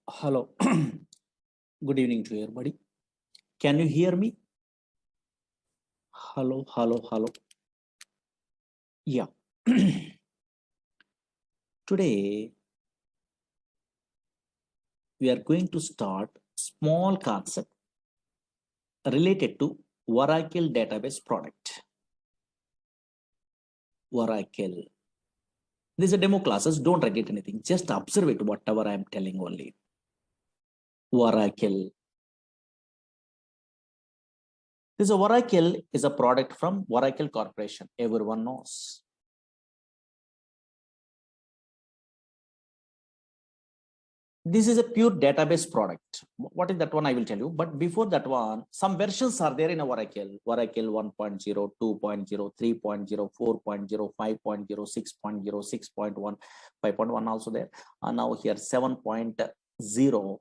Hello. Good evening to everybody. Can you hear me? Hello, hello, hello. Yeah. Today, we are going to start small concept related to Oracle database product. Oracle. This is a demo classes. Don't write it anything. Just observe it, whatever I am telling only. Oracle. This Oracle is a product from Oracle Corporation. Everyone knows. This is a pure database product. What is that one? I will tell you. But before that one, some versions are there in Oracle. Oracle 1.0, 2.0, 3.0, 4.0, 5.0, 6.0, 6.1, 5.1 also there. And now here 7.0, 7.1,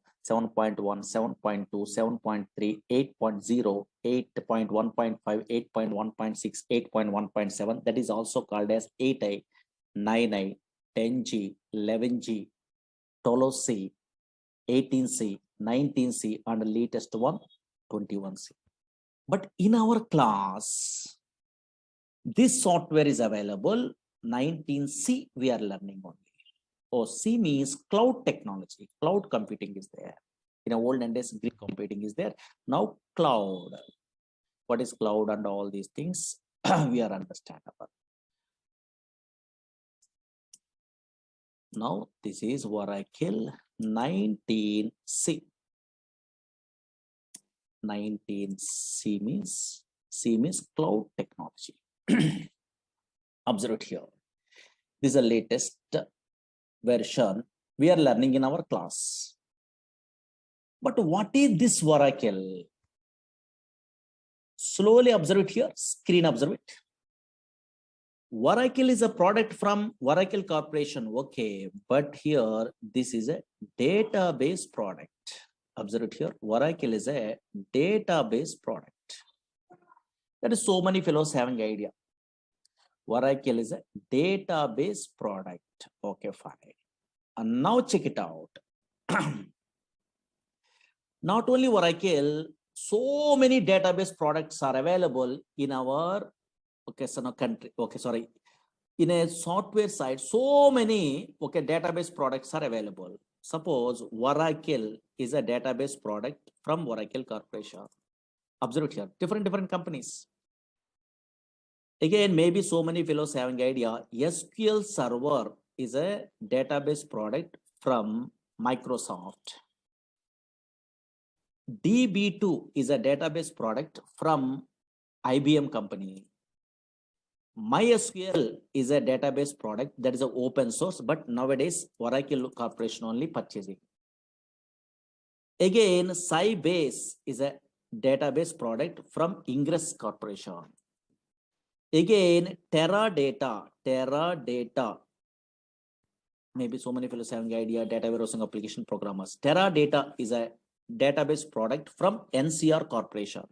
7.2, 7.3, 8.0, 8.1.5, 8.1.6, 8.1.7. That is also called as 8i, 9i, 10G, 11G. 12C, 18C, 19C, and the latest one, 21C. But in our class, this software is available. 19C, we are learning only. Oh, C means cloud technology. Cloud computing is there. In olden days, Greek computing is there. Now, cloud. What is cloud and all these things? We are understandable. Now, this is Oracle 19C. 19C means cloud technology. Observe it here. This is the latest version we are learning in our class. But what is this Oracle? Slowly observe it here. Screen observe it. Oracle is a product from Oracle Corporation. Okay, but here this is a database product. Observe it here. Oracle is a database product. That is so many fellows having idea. Oracle is a database product. Okay, fine. And now check it out. Not only Oracle, so many database products are available in our country. Okay, sorry. In a software side, so many database products are available. Suppose Oracle is a database product from Oracle Corporation. Observe it here. Different companies. Again, maybe so many fellows having idea. SQL Server is a database product from Microsoft. DB2 is a database product from IBM company. MySQL is a database product that is an open source, but nowadays Oracle Corporation only purchasing. Again, Sybase is a database product from Ingress Corporation. Again, Teradata. Maybe so many fellows having idea, data warehousing application programmers. Teradata is a database product from NCR Corporation.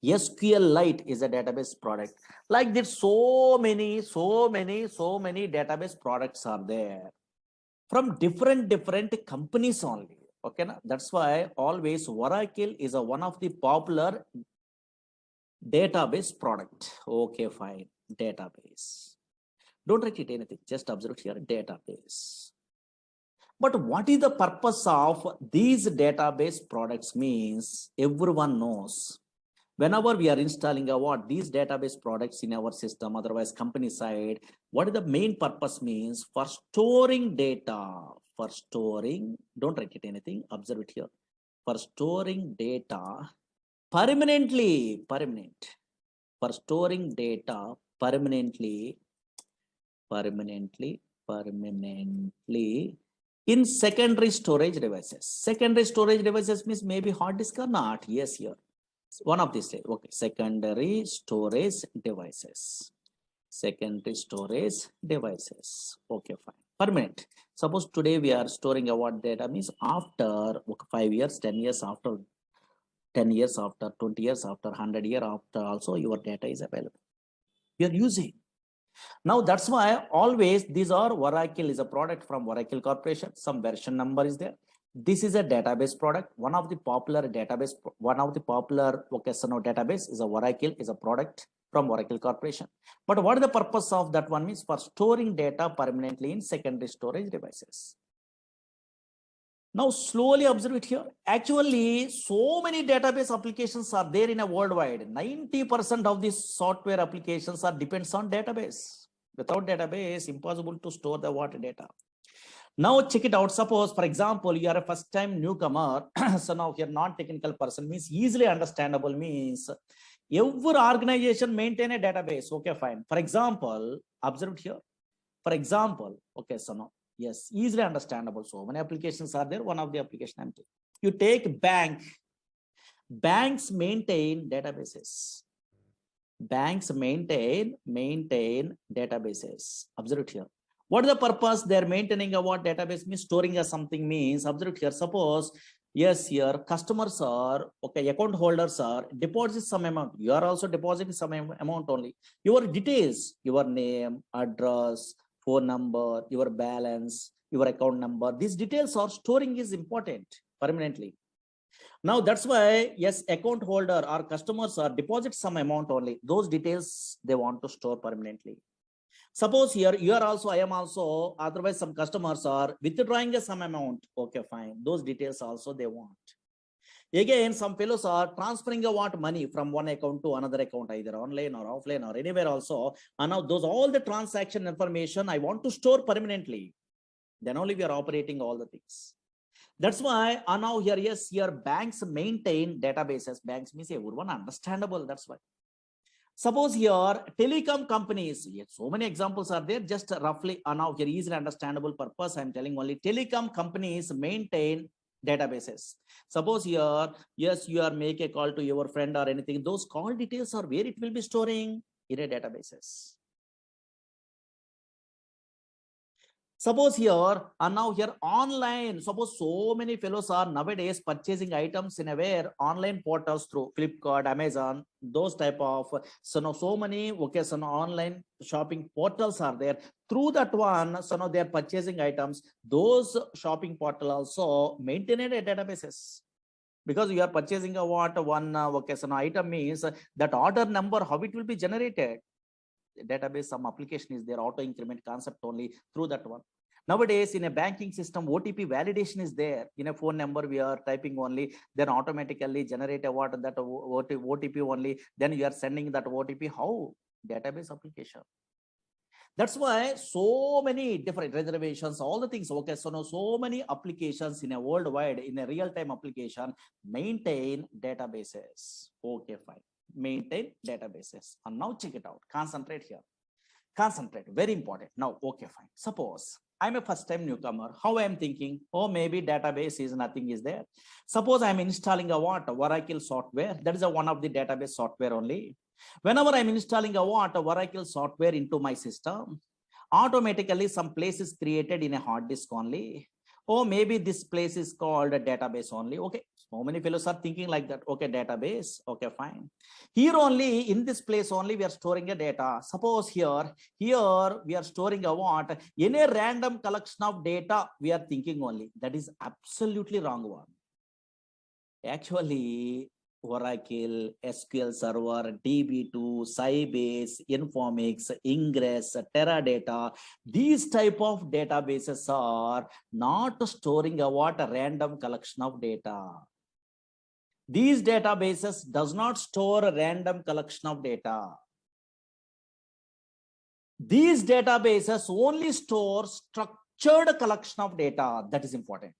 SQLite is a database product. Like this, so many database products are there from different companies only. Okay, that's why always Oracle is one of the popular database product. Okay, fine. Database. Don't write it anything. Just observe here. Database. But what is the purpose of these database products? Means everyone knows. Whenever we are installing these database products in our system, otherwise company side, what is the main purpose means? For storing data. For storing, don't write it anything, observe it here. For storing data permanently. For storing data permanently in secondary storage devices. Secondary storage devices means maybe hard disk or not. Yes, here. One of these. Okay, secondary storage devices. Secondary storage devices. Okay, fine. Permanent. Suppose today we are storing data means after 5 years, 10 years after, 10 years after, 20 years after, 100 years after, also your data is available. You are using. Now that's why always these are Oracle is a product from Oracle Corporation. Some version number is there. This is a database product. One of the popular database, database is a Oracle, is a product from Oracle Corporation. But what is the purpose of that one means? For storing data permanently in secondary storage devices. Now slowly observe it here. Actually, so many database applications are there in a worldwide. 90% of these software applications are depends on database. Without database, impossible to store the water data. Now check it out. Suppose, for example, you are a first-time newcomer. So now you're non-technical person, means easily understandable, means every organization maintain a database. Okay, fine. For example, observe it here. For example, okay, so now, yes, easily understandable. So many applications are there. One of the application I'm taking. You take bank. Banks maintain databases. Banks maintain databases. Observe it here. What is the purpose? They're maintaining a what database means storing a something means. Observe here. Suppose, yes, here customers are, okay, account holders are deposit some amount. You are also depositing some amount only. Your details, your name, address, phone number, your balance, your account number. These details are storing is important permanently. Now that's why, yes, account holder or customers are deposit some amount only. Those details they want to store permanently. Suppose here you are also, I am also, otherwise some customers are withdrawing some amount. Okay, fine. Those details also they want. Again, some fellows are transferring a what money from one account to another account, either online or offline or anywhere also. And now those all the transaction information I want to store permanently. Then only we are operating all the things. That's why now here, yes, here banks maintain databases. Banks means everyone understandable. That's why. Suppose here telecom companies, yes, so many examples are there, just roughly now here easily understandable purpose. I'm telling only telecom companies maintain databases. Suppose here, yes, you are make a call to your friend or anything. Those call details are where it will be storing in a databases. Suppose here and now here online, suppose so many fellows are nowadays purchasing items in a where online portals through Flipkart, Amazon, those type of, so now so many, okay, so now online shopping portals are there. Through that one, so now they are purchasing items. Those shopping portal also maintain a databases. Because you are purchasing a what one okay, so now item means that order number, how it will be generated. Database, some application is there, auto increment concept only through that one. Nowadays in a banking system, OTP validation is there. In a phone number we are typing only, then automatically generate a what that OTP only, then you are sending that OTP. How? Database application. That's why so many different reservations, all the things. Okay, so now so many applications in a worldwide, in a real-time application, maintain databases. Okay, fine. Maintain databases. And now check it out. Concentrate here. Concentrate. Very important. Now, okay, fine. Suppose I'm a first-time newcomer. How I'm thinking? Oh, maybe database is nothing is there. Suppose I'm installing a what? Oracle software. That is a one of the database software only. Whenever I'm installing a what? Oracle software into my system, automatically some place is created in a hard disk only. Oh, maybe this place is called a database only. Okay, so many fellows are thinking like that. Okay, database. Okay, fine. Here only, in this place only, we are storing a data. Suppose here we are storing a what? In a random collection of data, we are thinking only. That is absolutely wrong one. Actually, Oracle, SQL Server, DB2, Sybase, Informix, Ingress, Teradata, these type of databases are not storing a what? A random collection of data. These databases does not store a random collection of data. These databases only store structured collection of data. That is important.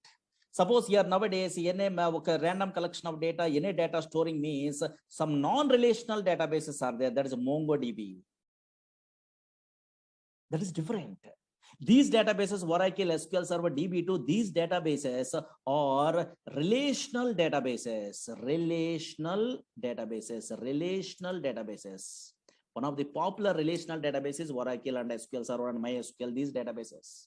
Suppose here nowadays, any random collection of data, any data storing means some non-relational databases are there. That is a MongoDB. That is different. These databases, Oracle, SQL Server, DB2, these databases are relational databases. Relational databases. One of the popular relational databases, Oracle and SQL Server and MySQL, these databases.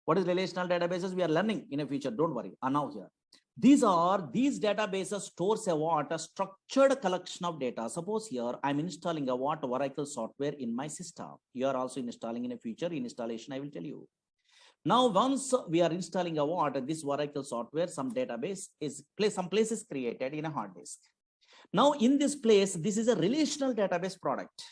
What is relational databases? We are learning in a future. Don't worry. Now here, these databases stores a what? A structured collection of data. Suppose here I'm installing a what? Oracle software in my system. You are also installing in a future installation. I will tell you. Now, once we are installing a what, this Oracle software, some database is some place is created in a hard disk. Now, in this place, this is a relational database product.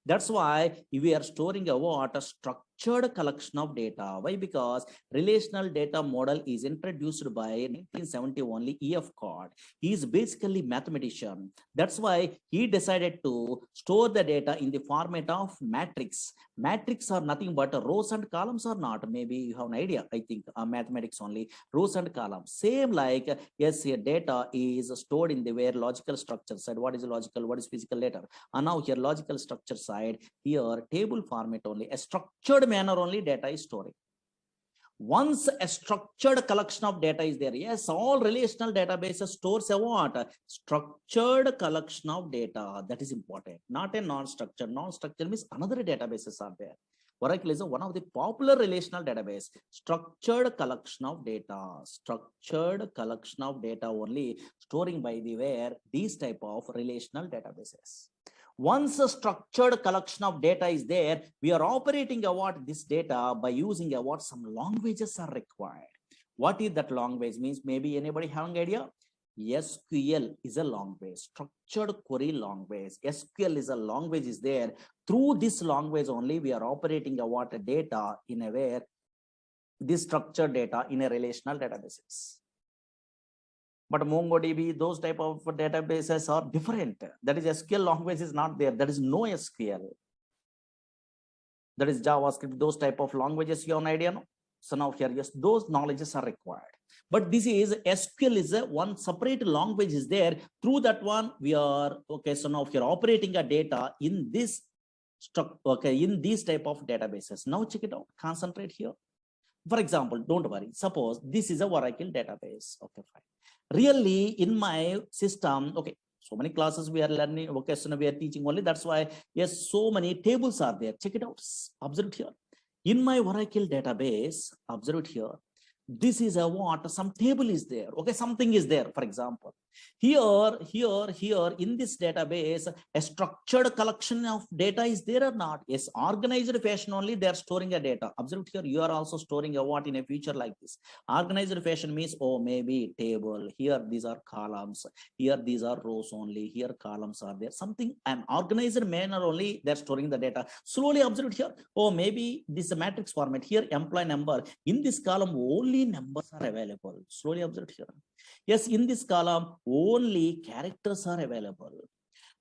That's why we are storing a what, a structured collection of data. Why? Because relational data model is introduced by 1970 only E.F. Cod. He is basically mathematician. That's why he decided to store the data in the format of matrix. Matrix are nothing but rows and columns or not. Maybe you have an idea. I think mathematics only rows and columns. Same like yes, here data is stored in the where logical structure side. What is logical? What is physical later? And now here logical structure side, here table format only, a structured manner only data is storing. Once a structured collection of data is there, yes, all relational databases stores a what? Structured collection of data. That is important, not a non-structured. Non-structured means another databases are there. Oracle is one of the popular relational database. Structured collection of data. Structured collection of data only storing by the where these type of relational databases. Once a structured collection of data is there, we are operating what this data by using what some languages are required. What is that language means? Maybe anybody have an idea? SQL is a language, structured query language. SQL is a language is there. Through this language only, we are operating what data in a where this structured data in a relational databases. But MongoDB, those type of databases are different. That is SQL language is not there. There is no SQL. That is JavaScript, those type of languages, you have an idea, no? So now here, yes, those knowledges are required. But this is SQL is a one separate language is there. Through that one, we are, okay, so now here operating a data in this, in these type of databases. Now check it out, concentrate here. For example, don't worry, suppose this is a Oracle database, okay, fine. Really in my system, okay, so many classes we are learning, okay, so we are teaching only, that's why, yes, so many tables are there. Check it out, observe it here. In my Oracle database, observe it here. This is a what, some table is there, okay, something is there. For example, here in this database, a structured collection of data is there or not? Yes, organized fashion only they are storing a data. Observe here, you are also storing a what in a future like this. Organized fashion means, oh, maybe table, here these are columns, here these are rows only, here columns are there, something an organized manner only they're storing the data. Slowly observe here, oh, maybe this is a matrix format, here employee number, in this column only numbers are available. Slowly observe here. Yes, in this column only characters are available.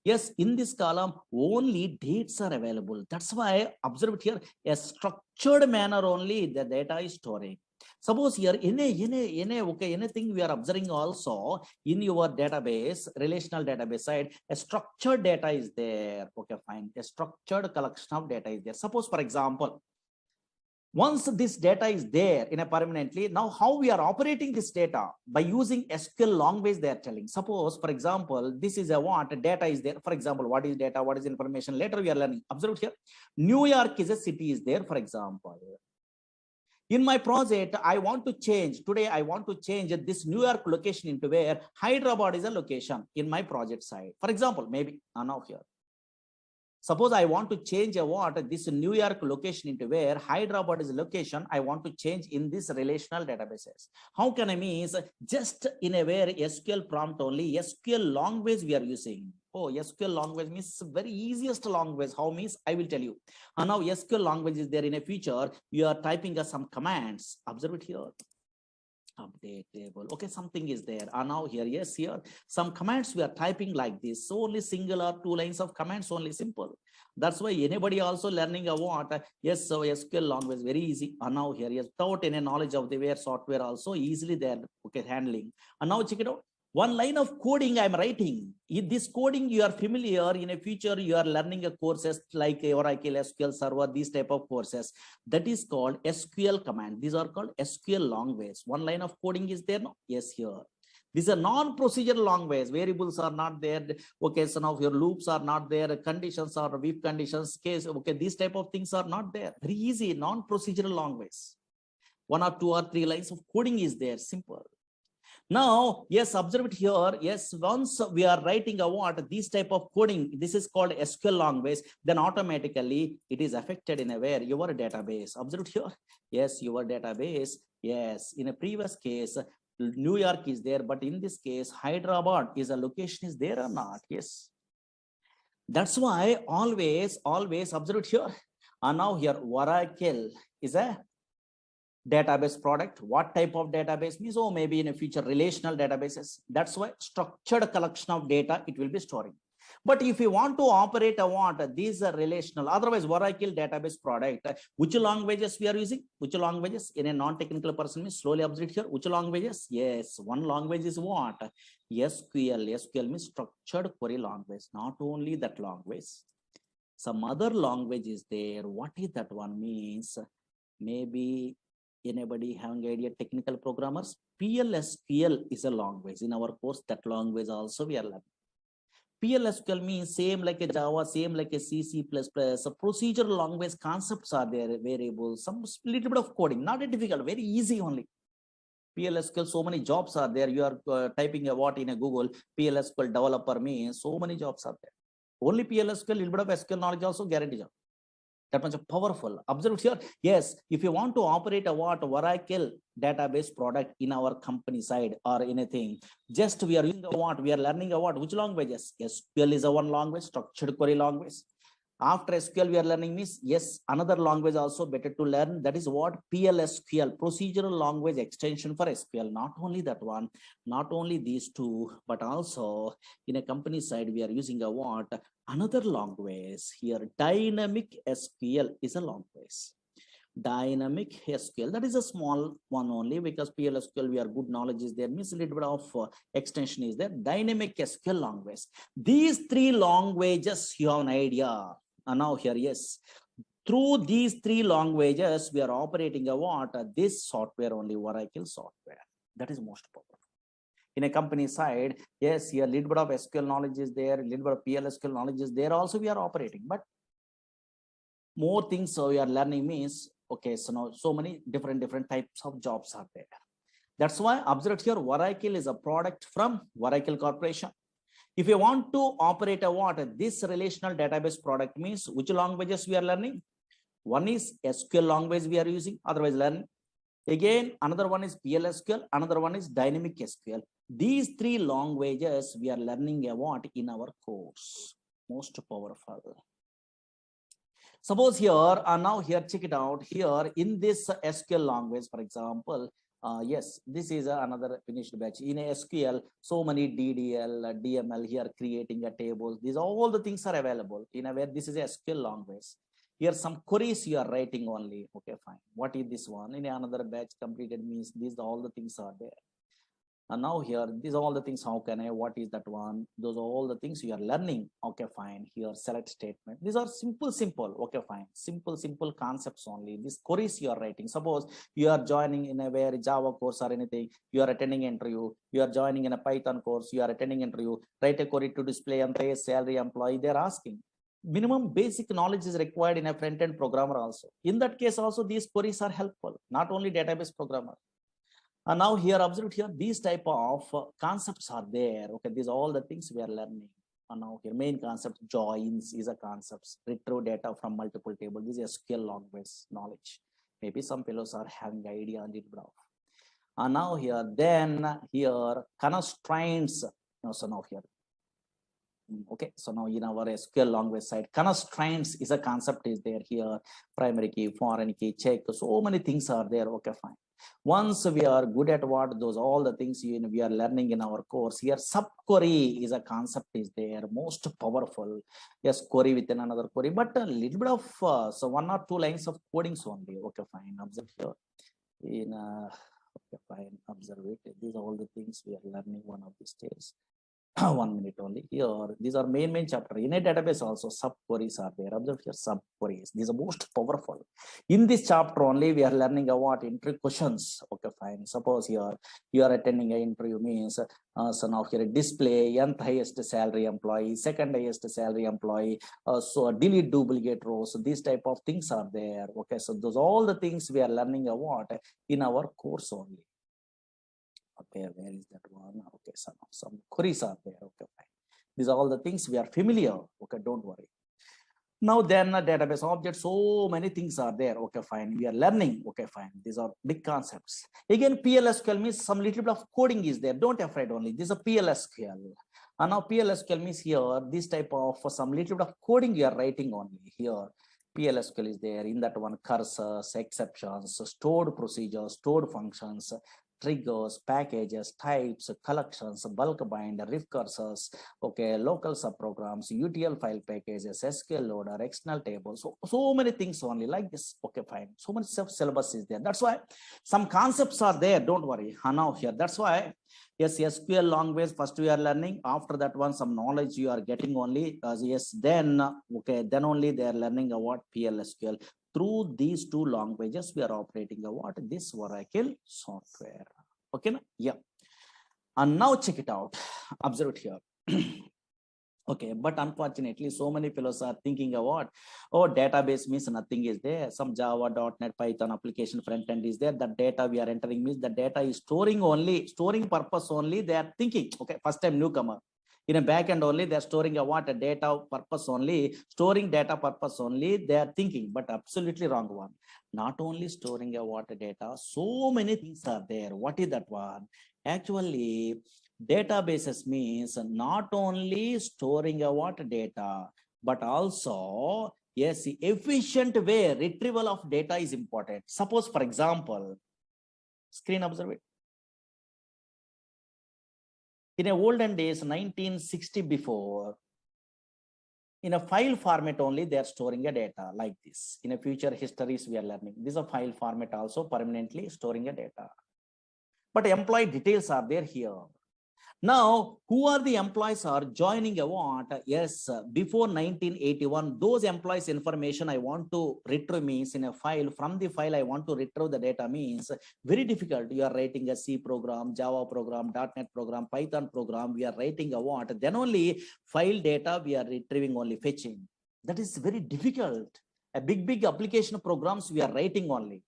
Yes, in this column only dates are available. That's why observe it here, a structured manner only the data is storing. Suppose here okay, anything we are observing also in your database, relational database side, a structured data is there. Okay, fine. A structured collection of data is there. Suppose, for example, once this data is there in a permanently, now how we are operating this data by using SQL language they are telling. Suppose, for example, this is a what data is there. For example, what is data, what is information? Later we are learning. Observe here. New York is a city is there, for example. In my project, I want to change, today I want to change this New York location into where Hyderabad is a location in my project side. For example, maybe now here. Suppose I want to change a what this New York location into where Hyderabad is a location. I want to change in this relational databases. How can I means just in a where SQL prompt only, SQL language we are using. Oh, SQL language means very easiest language. How means I will tell you. And now SQL language is there in a feature. You are typing some commands. Observe it here. Update table, okay, something is there. And now here, yes, here some commands we are typing like this. So only single or two lines of commands only, simple. That's why anybody also learning a what, yes, so SQL language very easy. And now here, yes, without any knowledge of the where software also easily there, okay, handling. And now check it out. One line of coding I'm writing. In this coding you are familiar. In a future you are learning a courses like Oracle SQL Server, these type of courses. That is called SQL command. These are called SQL language. One line of coding is there. No? Yes, here. This is a non-procedural language. Variables are not there. Okay, so now your loops are not there. Conditions are if conditions case. Okay, these type of things are not there. Very easy, non-procedural language. One or two or three lines of coding is there. Simple. Now, yes, observe it here. Yes, once we are writing a what, this type of coding, this is called SQL language, then automatically it is affected in a where your database. Observe it here. Yes, your database. Yes, in a previous case, New York is there, but in this case, Hyderabad is a location is there or not? Yes. That's why always observe it here. And now here, Oracle is a database product. What type of database means? Oh, maybe in a future relational databases. That's why structured collection of data it will be storing. But if you want to operate a what, these are relational. Otherwise, Oracle database product. Which languages we are using? Which languages? In a non-technical person means slowly observe here. Which languages? Yes, one language is what? SQL. SQL means structured query language. Not only that language. Some other language is there. What is that one means? Maybe anybody having idea technical programmers? PLSQL is a language. In our course, that language also we are learning. PLSQL means same like a Java, same like a C, C++. So procedural language concepts are there, variables, some little bit of coding, not a difficult, very easy only. PLSQL, so many jobs are there. You are typing a what in a Google, PLSQL developer means so many jobs are there. Only PLSQL, little bit of SQL knowledge also guarantee job. That much powerful. Observe here. Yes, if you want to operate a what Oracle database product in our company side or anything, just we are using a what, we are learning a what, which languages? SQL is a one language, structured query language. After SQL, we are learning means, yes, another language also better to learn. That is what PLSQL, procedural language extension for SQL. Not only that one, not only these two, but also in a company side, we are using a what? Another language here. Dynamic SQL is a language. Dynamic SQL, that is a small one only, because PLSQL, we are good knowledge is there, means a little bit of extension is there. Dynamic SQL language. These three languages, you have an idea. And now here, yes, through these three languages, we are operating a what? This software only, Oracle software. That is most powerful. In a company side, yes, here a little bit of SQL knowledge is there, a little bit of PLSQL knowledge is there. Also, we are operating, but more things so we are learning means, okay, so now so many different types of jobs are there. That's why observe here, Oracle is a product from Oracle Corporation. If you want to operate a what, this relational database product means which languages we are learning? One is SQL language we are using, otherwise learn. Again, another one is PLSQL, another one is dynamic SQL. These three languages we are learning a what in our course. Most powerful. Suppose here, now here, check it out. Here in this SQL language, for example, yes, this is another finished batch. In a SQL, so many DDL, DML here creating a table. These all the things are available in a way. This is a SQL language. Here some queries you are writing only. Okay, fine. What is this one? In another batch completed means these all the things are there. And now here, these are all the things. How can I? What is that one? Those are all the things you are learning. Okay, fine. Here, select statement. These are simple. Okay, fine. Simple concepts only. These queries you are writing. Suppose you are joining in a where Java course or anything. You are attending interview. You are joining in a Python course. You are attending interview. Write a query to display employee salary employee. They are asking. Minimum basic knowledge is required in a front-end programmer also. In that case, also these queries are helpful. Not only database programmer. And now here, observe here, these type of concepts are there. Okay, these are all the things we are learning. And now here, main concept, joins is a concept. Retrieve data from multiple tables. This is a SQL language knowledge. Maybe some fellows are having idea on it. And now here, then here, constraints. No, so now here. Okay, so now in our SQL language side, constraints is a concept is there here. Primary key, foreign key, check. So many things are there. Okay, fine. Once we are good at what those all the things we are learning in our course here, subquery is a concept is there, most powerful. Yes, query within another query, but a little bit of so 1 or 2 lines of codings only. Okay, fine. Observe here. In okay, fine. Observe it. These are all the things we are learning one of these days. 1 minute only here. These are main chapter. In a database also subqueries are there. Observe here, subqueries. These are most powerful. In this chapter only we are learning about interview questions. Okay, fine. Suppose here you are attending an interview means so now here display nth highest salary employee, second highest salary employee, so delete duplicate rows. So these type of things are there. Okay, so those all the things we are learning about in our course only. where is that one? Okay, some queries are there. Okay, fine. These are all the things we are familiar. Okay, don't worry. Now then database object, so many things are there. Okay, fine. We are learning. Okay, fine. These are big concepts. Again, PLSQL means some little bit of coding is there. Don't afraid only. This is a PLSQL. And now PLSQL means here, this type of some little bit of coding you are writing only here. PLSQL is there. In that one, cursors, exceptions, stored procedures, stored functions, triggers, packages, types, collections, bulk bind, recursors, okay, local subprograms, UTL file packages, SQL loader, external tables, so many things only like this. Okay, fine. So much syllabus is there. That's why some concepts are there. Don't worry. Now here, that's why yes, SQL language first we are learning. After that one, some knowledge you are getting only. Yes, then okay, then only they are learning about PLSQL. Through these two languages, we are operating what this Oracle software. Okay, yeah. And now check it out. Observe it here. Okay, but unfortunately, so many fellows are thinking about, oh, database means nothing is there. Some Java, .NET, Python application front end is there. The data we are entering means the data is storing purpose only. They are thinking, okay, first time newcomer. In a backend only, they are storing a data purpose only, storing data purpose only. They are thinking, but absolutely wrong one. Not only storing a data, so many things are there. What is that one? Actually, databases means not only storing a data, but also yes, efficient way retrieval of data is important. Suppose, for example, screen observe it. In a olden days, 1960 before, in a file format only, they are storing a data like this. In a future histories, we are learning. This is a file format also permanently storing a data. But employee details are there here. Now, who are the employees are joining a what? Yes, before 1981, those employees information I want to retrieve means in a file. From the file, I want to retrieve the data means very difficult. You are writing a C program, Java program, .NET program, Python program. We are writing a what? Then only file data we are retrieving only fetching. That is very difficult. A big application programs we are writing only.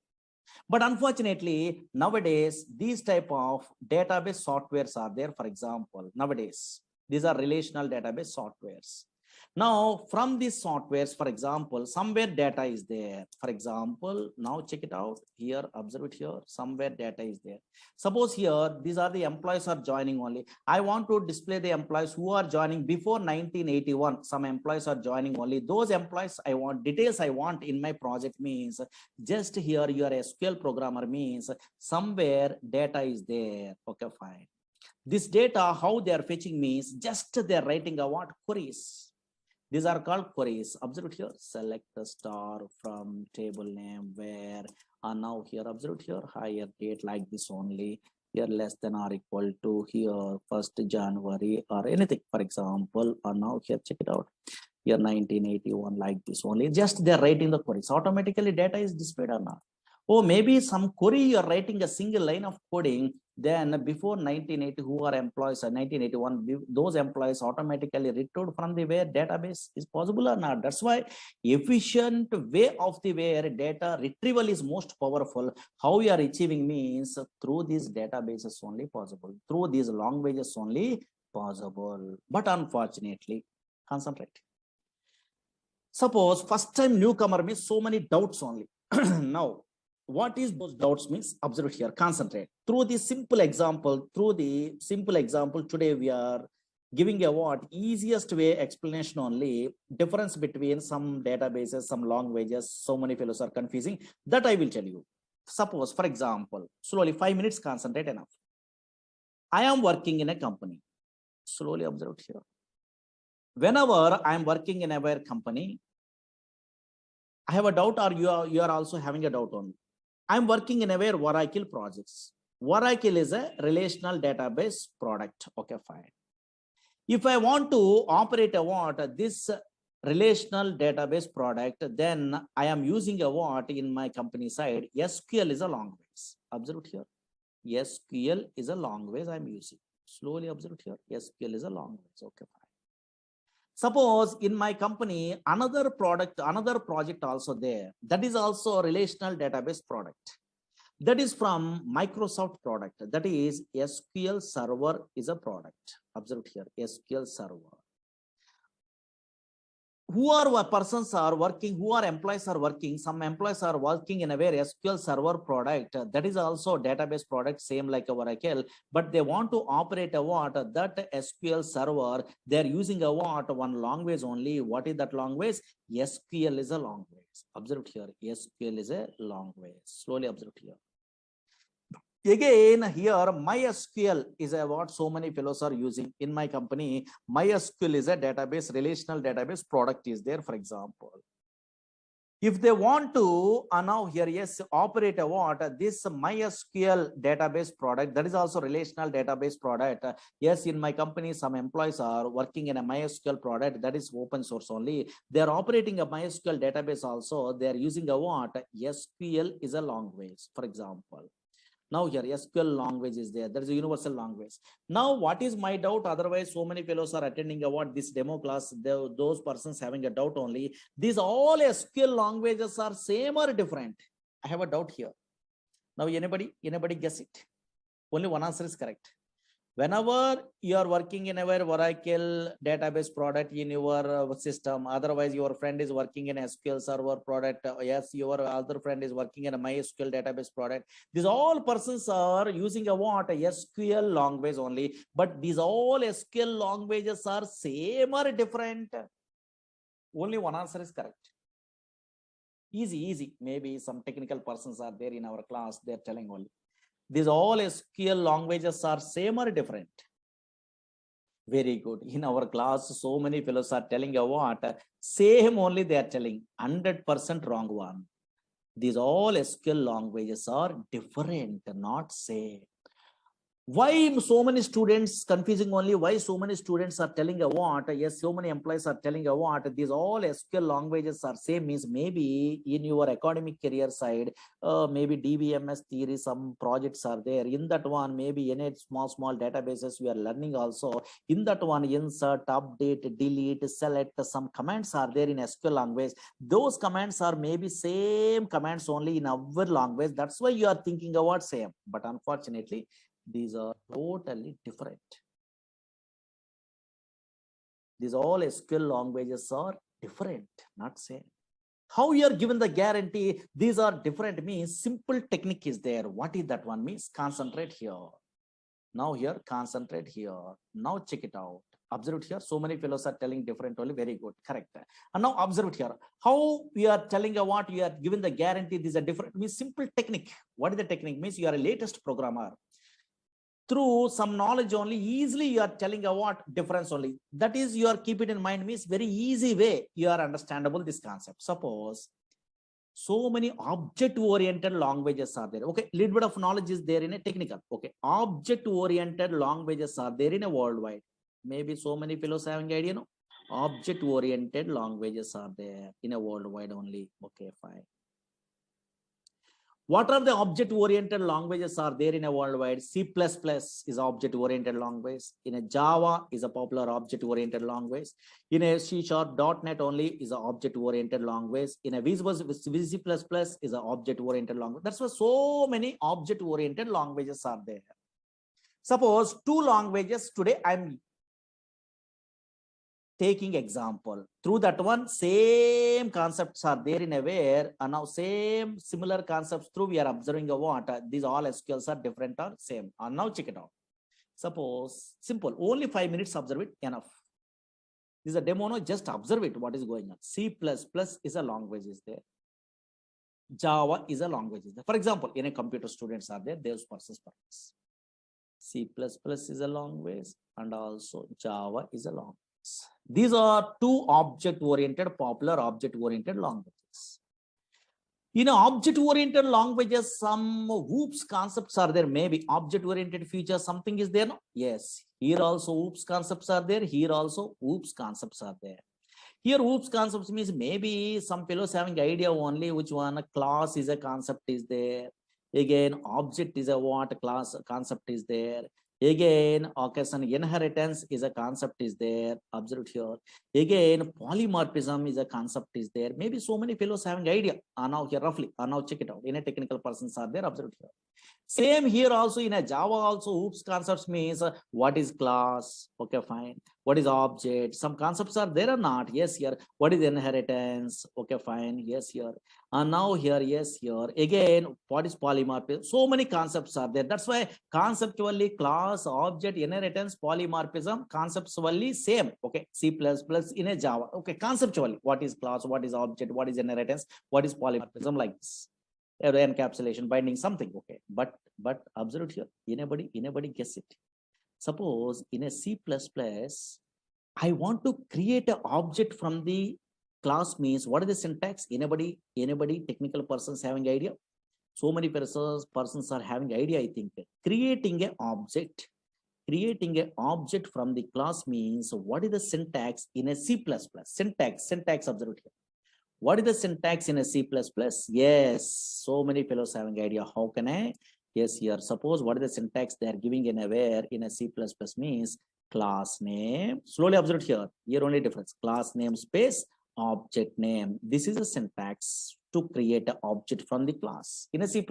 But unfortunately, nowadays, these type of database softwares are there. For example, nowadays, these are relational database softwares. Now, from these softwares, for example, somewhere data is there. For example, now check it out here, observe it here, somewhere data is there. Suppose here, these are the employees are joining only. I want to display the employees who are joining before 1981. Some employees are joining only. Those employees I want, details I want in my project means just here you are a SQL programmer means somewhere data is there. Okay, fine. This data, how they are fetching means just they are writing a what? Queries. These are called queries. Observe here, select the star from table name where, and now here, observe here, higher date like this only, here less than or equal to here 1st January or anything, for example, and now here, check it out, here 1981 like this only, just they're writing the queries. Automatically data is displayed or not. Oh, maybe some query you're writing a single line of coding, then before 1980, who are employees, 1981, those employees automatically retrieved from the where database is possible or not. That's why efficient way of the where data retrieval is most powerful. How we are achieving means through these databases only possible, through these languages only possible. But unfortunately, concentrate. Suppose first time newcomer means so many doubts only. Now, what is those doubts means? Observe here, concentrate. Through the simple example, today we are giving a what? Easiest way explanation only, difference between some databases, some languages, so many fellows are confusing. That I will tell you. Suppose, for example, slowly 5 minutes, concentrate enough. I am working in a company. Slowly observe here. Whenever I am working in a company, I have a doubt, or you are also having a doubt on. I'm working in a Oracle projects. Oracle is a relational database product. Okay, fine. If I want to operate a what this relational database product, then I am using a what in my company side. SQL is a language. Observe here. SQL is a language I'm using. Slowly observe here. SQL is a language. Okay, fine. Suppose in my company, another project also there. That is also a relational database product. That is from Microsoft product. That is SQL Server is a product. Observe here, SQL Server. Who are persons are working, who are employees are working, some employees are working in a very SQL Server product. That is also database product, same like a Oracle, but they want to operate a what? That SQL Server, they are using a what? One language only. What is that language? SQL is a language. Observe here, SQL is a language. Slowly observe here. Again, here MySQL is a what so many fellows are using in my company. MySQL is a database, relational database product is there, for example. If they want to now here, yes, operate a what? This MySQL database product, that is also relational database product. Yes, in my company, some employees are working in a MySQL product that is open source only. They are operating a MySQL database also. They are using a what? SQL is a language, for example. Now here SQL language is there. There is a universal language. Now what is my doubt? Otherwise, so many fellows are attending about this demo class. Those persons having a doubt only. These all SQL languages are same or different? I have a doubt here. Now anybody guess it? Only one answer is correct. Whenever you are working in a Oracle database product in your system, otherwise your friend is working in SQL Server product, yes, your other friend is working in a MySQL database product. These all persons are using a what? A SQL language only, but these all SQL languages are same or different? Only one answer is correct. Easy. Maybe some technical persons are there in our class, they're telling only. These all SQL languages are same or different? Very good. In our class, so many fellows are telling you what? Same only they are telling. 100% wrong one. These all SQL languages are different, not same. Why so many students confusing only? Why so many students are telling a what? Yes, so many employees are telling a what? These all SQL languages are same, means maybe in your academic career side, maybe DBMS theory, some projects are there. In that one, maybe in small databases we are learning also. In that one, insert, update, delete, select, some commands are there in SQL language. Those commands are maybe same commands only in our language. That's why you are thinking about same. But unfortunately, these are totally different. These all SQL languages are different, not same. How you are given the guarantee these are different means simple technique is there. What is that one means? Concentrate here. Now here, concentrate here. Now check it out. Observe it here. So many fellows are telling different only. Very good. Correct. And now observe it here. How we are telling a what you are given the guarantee these are different means simple technique. What is the technique? Means you are a latest programmer. Through some knowledge only, easily you are telling a what difference only. That is, you are keep it in mind means very easy way you are understandable this concept. Suppose so many object oriented languages are there. Okay, little bit of knowledge is there in a technical. Okay, object oriented languages are there in a worldwide. Maybe so many fellows having idea, no? Object oriented languages are there in a worldwide only. Okay, fine. What are the object-oriented languages are there in a worldwide? C++ is object-oriented language. In a Java is a popular object-oriented language. In a C# .NET only is an object-oriented language. In a VC++ is an object-oriented language. That's why so many object-oriented languages are there. Suppose two languages today I'm taking example. Through that one, same concepts are there in a where, and now same similar concepts through we are observing a what these all SQLs are different or same. And now check it out. Suppose simple, only 5 minutes observe it enough. This is a demo, no, just observe it what is going on. C++ is a language is there. Java is a language is there. For example, in a computer students are there, those persons purpose. C++ is a language and also Java is a language. These are two object-oriented, popular object-oriented languages. In object-oriented languages, some OOPS concepts are there. Maybe object-oriented features, something is there. No? Yes. Here also OOPS concepts are there. Here also OOPS concepts are there. Here OOPS concepts means maybe some fellows having idea only which one a class is a concept is there. Again, object is a what class concept is there. Again, occasion inheritance is a concept is there. Observe here. Again, polymorphism is a concept is there. Maybe so many fellows having idea. Now here roughly. Now check it out. In a technical persons are there. Observe here. Same here also in a Java also oops concepts means what is class? Okay, fine. What is object? Some concepts are there or not? Yes, here. What is inheritance? Okay, fine. Yes, here. And now here, yes, here. Again, what is polymorphism? So many concepts are there. That's why conceptually class, object, inheritance, polymorphism, conceptually same. Okay, C++ in a Java. Okay, conceptually, what is class, what is object, what is inheritance, what is polymorphism, like this. Encapsulation, binding, something. Okay, but observe here. Anybody guess it? Suppose in a C++, I want to create an object from the class means what is the syntax? Anybody technical persons having idea? So many persons are having idea, I think. Creating an object from the class means what is the syntax in a C++? Syntax observe here. What is the syntax in a C++? Yes, so many fellows having idea. How can I? Yes, here. Suppose what is the syntax they are giving in a where in a C++ means class name. Slowly observe here. Here only difference. Class name space object name. This is a syntax to create an object from the class in a C++.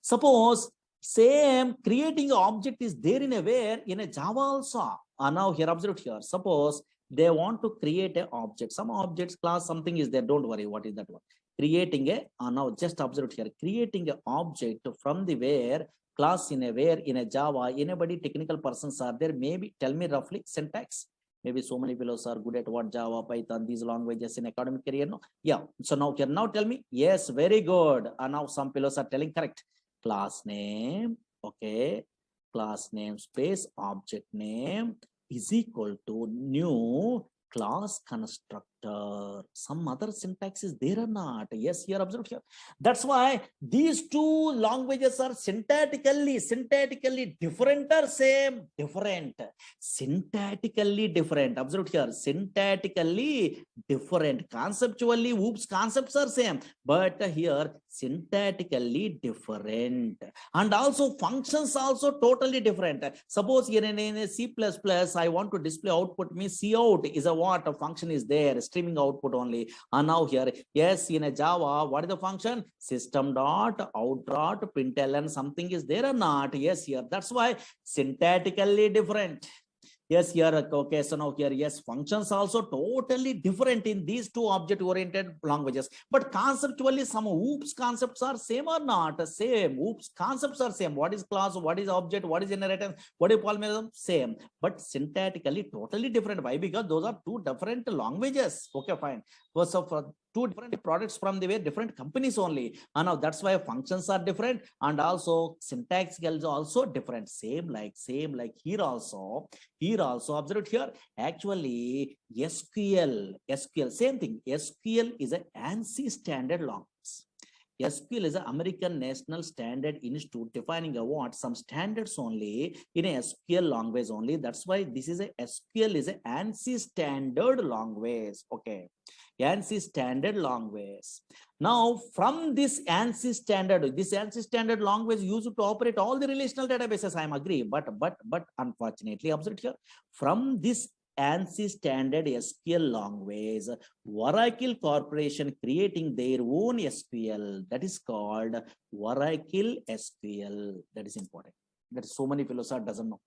Suppose same creating an object is there in a where in a Java also. Now here observe here. Suppose they want to create an object, some objects class something is there, don't worry what is that one. Creating a now just observe here, creating an object from the where class in a where in a Java. Anybody technical persons are there? Maybe tell me roughly syntax. Maybe so many fellows are good at what Java, Python, these languages in academic career. No, yeah. So now here, now tell me. Yes, very good. And now some fellows are telling correct. Class name, okay. Class name space object name is equal to new class constructor. Some other syntax is there or not? Yes, here observe here. That's why these two languages are syntactically different or same? Different. Syntactically different. Observe here. Syntactically different. Conceptually, oops, concepts are same. But here syntactically different. And also functions also totally different. Suppose here in a C++, I want to display output means cout is a what? A function is there, streaming output only. And now here, yes, in a Java, what is the function? System dot out dot println something is there or not? Yes, here. That's why syntactically different. Yes, here, okay, so now here, yes, functions also totally different in these two object-oriented languages. But conceptually, some oops concepts are same or not? Same. Oops concepts are same. What is class? What is object? What is inheritance? What is polymorphism? Same. But syntactically, totally different. Why? Because those are two different languages. Okay, fine. So for two different products from the way different companies only. And now that's why functions are different, and also syntax is also different. Same like here also. Here also observe here. Actually, SQL, same thing. SQL is an ANSI standard language. SQL is an American National Standard Institute defining a what? Some standards only in a SQL language only. That's why this is a SQL is an ANSI standard language. Okay. ANSI standard language. Now, from this ANSI standard language used to operate all the relational databases. I am agree, but unfortunately, observe here, from this ANSI standard SQL language, Oracle Corporation creating their own SQL that is called Oracle SQL. That is important. That is so many fellows are doesn't know.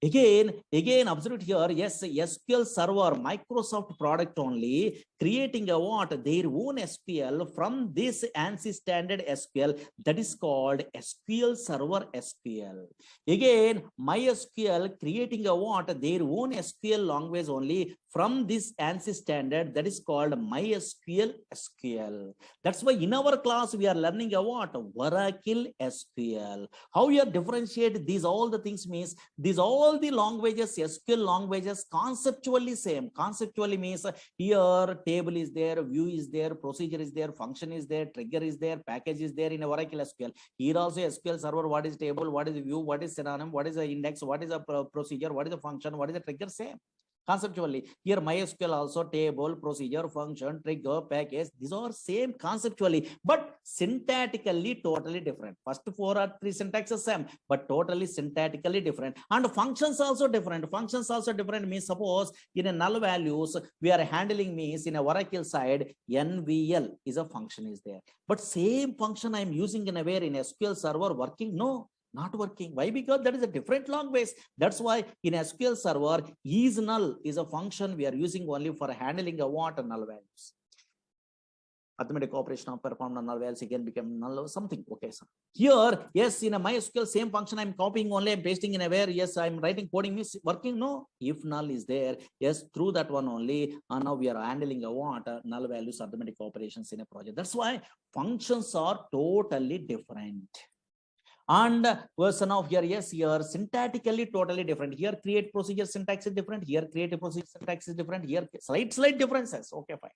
Again, observe here, yes, SQL Server, Microsoft product only, creating a what? Their own SQL from this ANSI standard SQL that is called SQL Server SQL. Again, MySQL creating a what? Their own SQL language only from this ANSI standard that is called MySQL SQL. That's why in our class we are learning a what? Oracle SQL. How we are differentiate these all the things means these all the languages, SQL languages, conceptually same. Conceptually means here table is there, view is there, procedure is there, function is there, trigger is there, package is there in Oracle SQL. Here also SQL Server, what is table, what is view, what is synonym, what is the index, what is a procedure, what is the function, what is the trigger, same. conceptually. Here MySQL also table, procedure, function, trigger, package, these are same conceptually, but syntactically totally different. First 4 or 3 syntaxes same, but totally syntactically different. And functions also different. Functions also different means, suppose in a null values we are handling means in a Oracle side, NVL is a function is there, but same function I am using in a where in SQL server working? No, not working. Why? Because that is a different language. That's why in SQL server, is null is a function we are using only for handling a what null values. Arithmetic operation of performed on null values again become null or something. Okay, sir. Here, yes, in a MySQL same function I'm copying only, I'm pasting in a where, yes, I'm writing coding is working. No, if null is there, yes, through that one only, and now we are handling a what null values arithmetic operations in a project. That's why functions are totally different. And version of here, yes, here syntactically totally different. Here create procedure syntax is different. Here create a procedure syntax is different. Here slight differences. Okay, fine.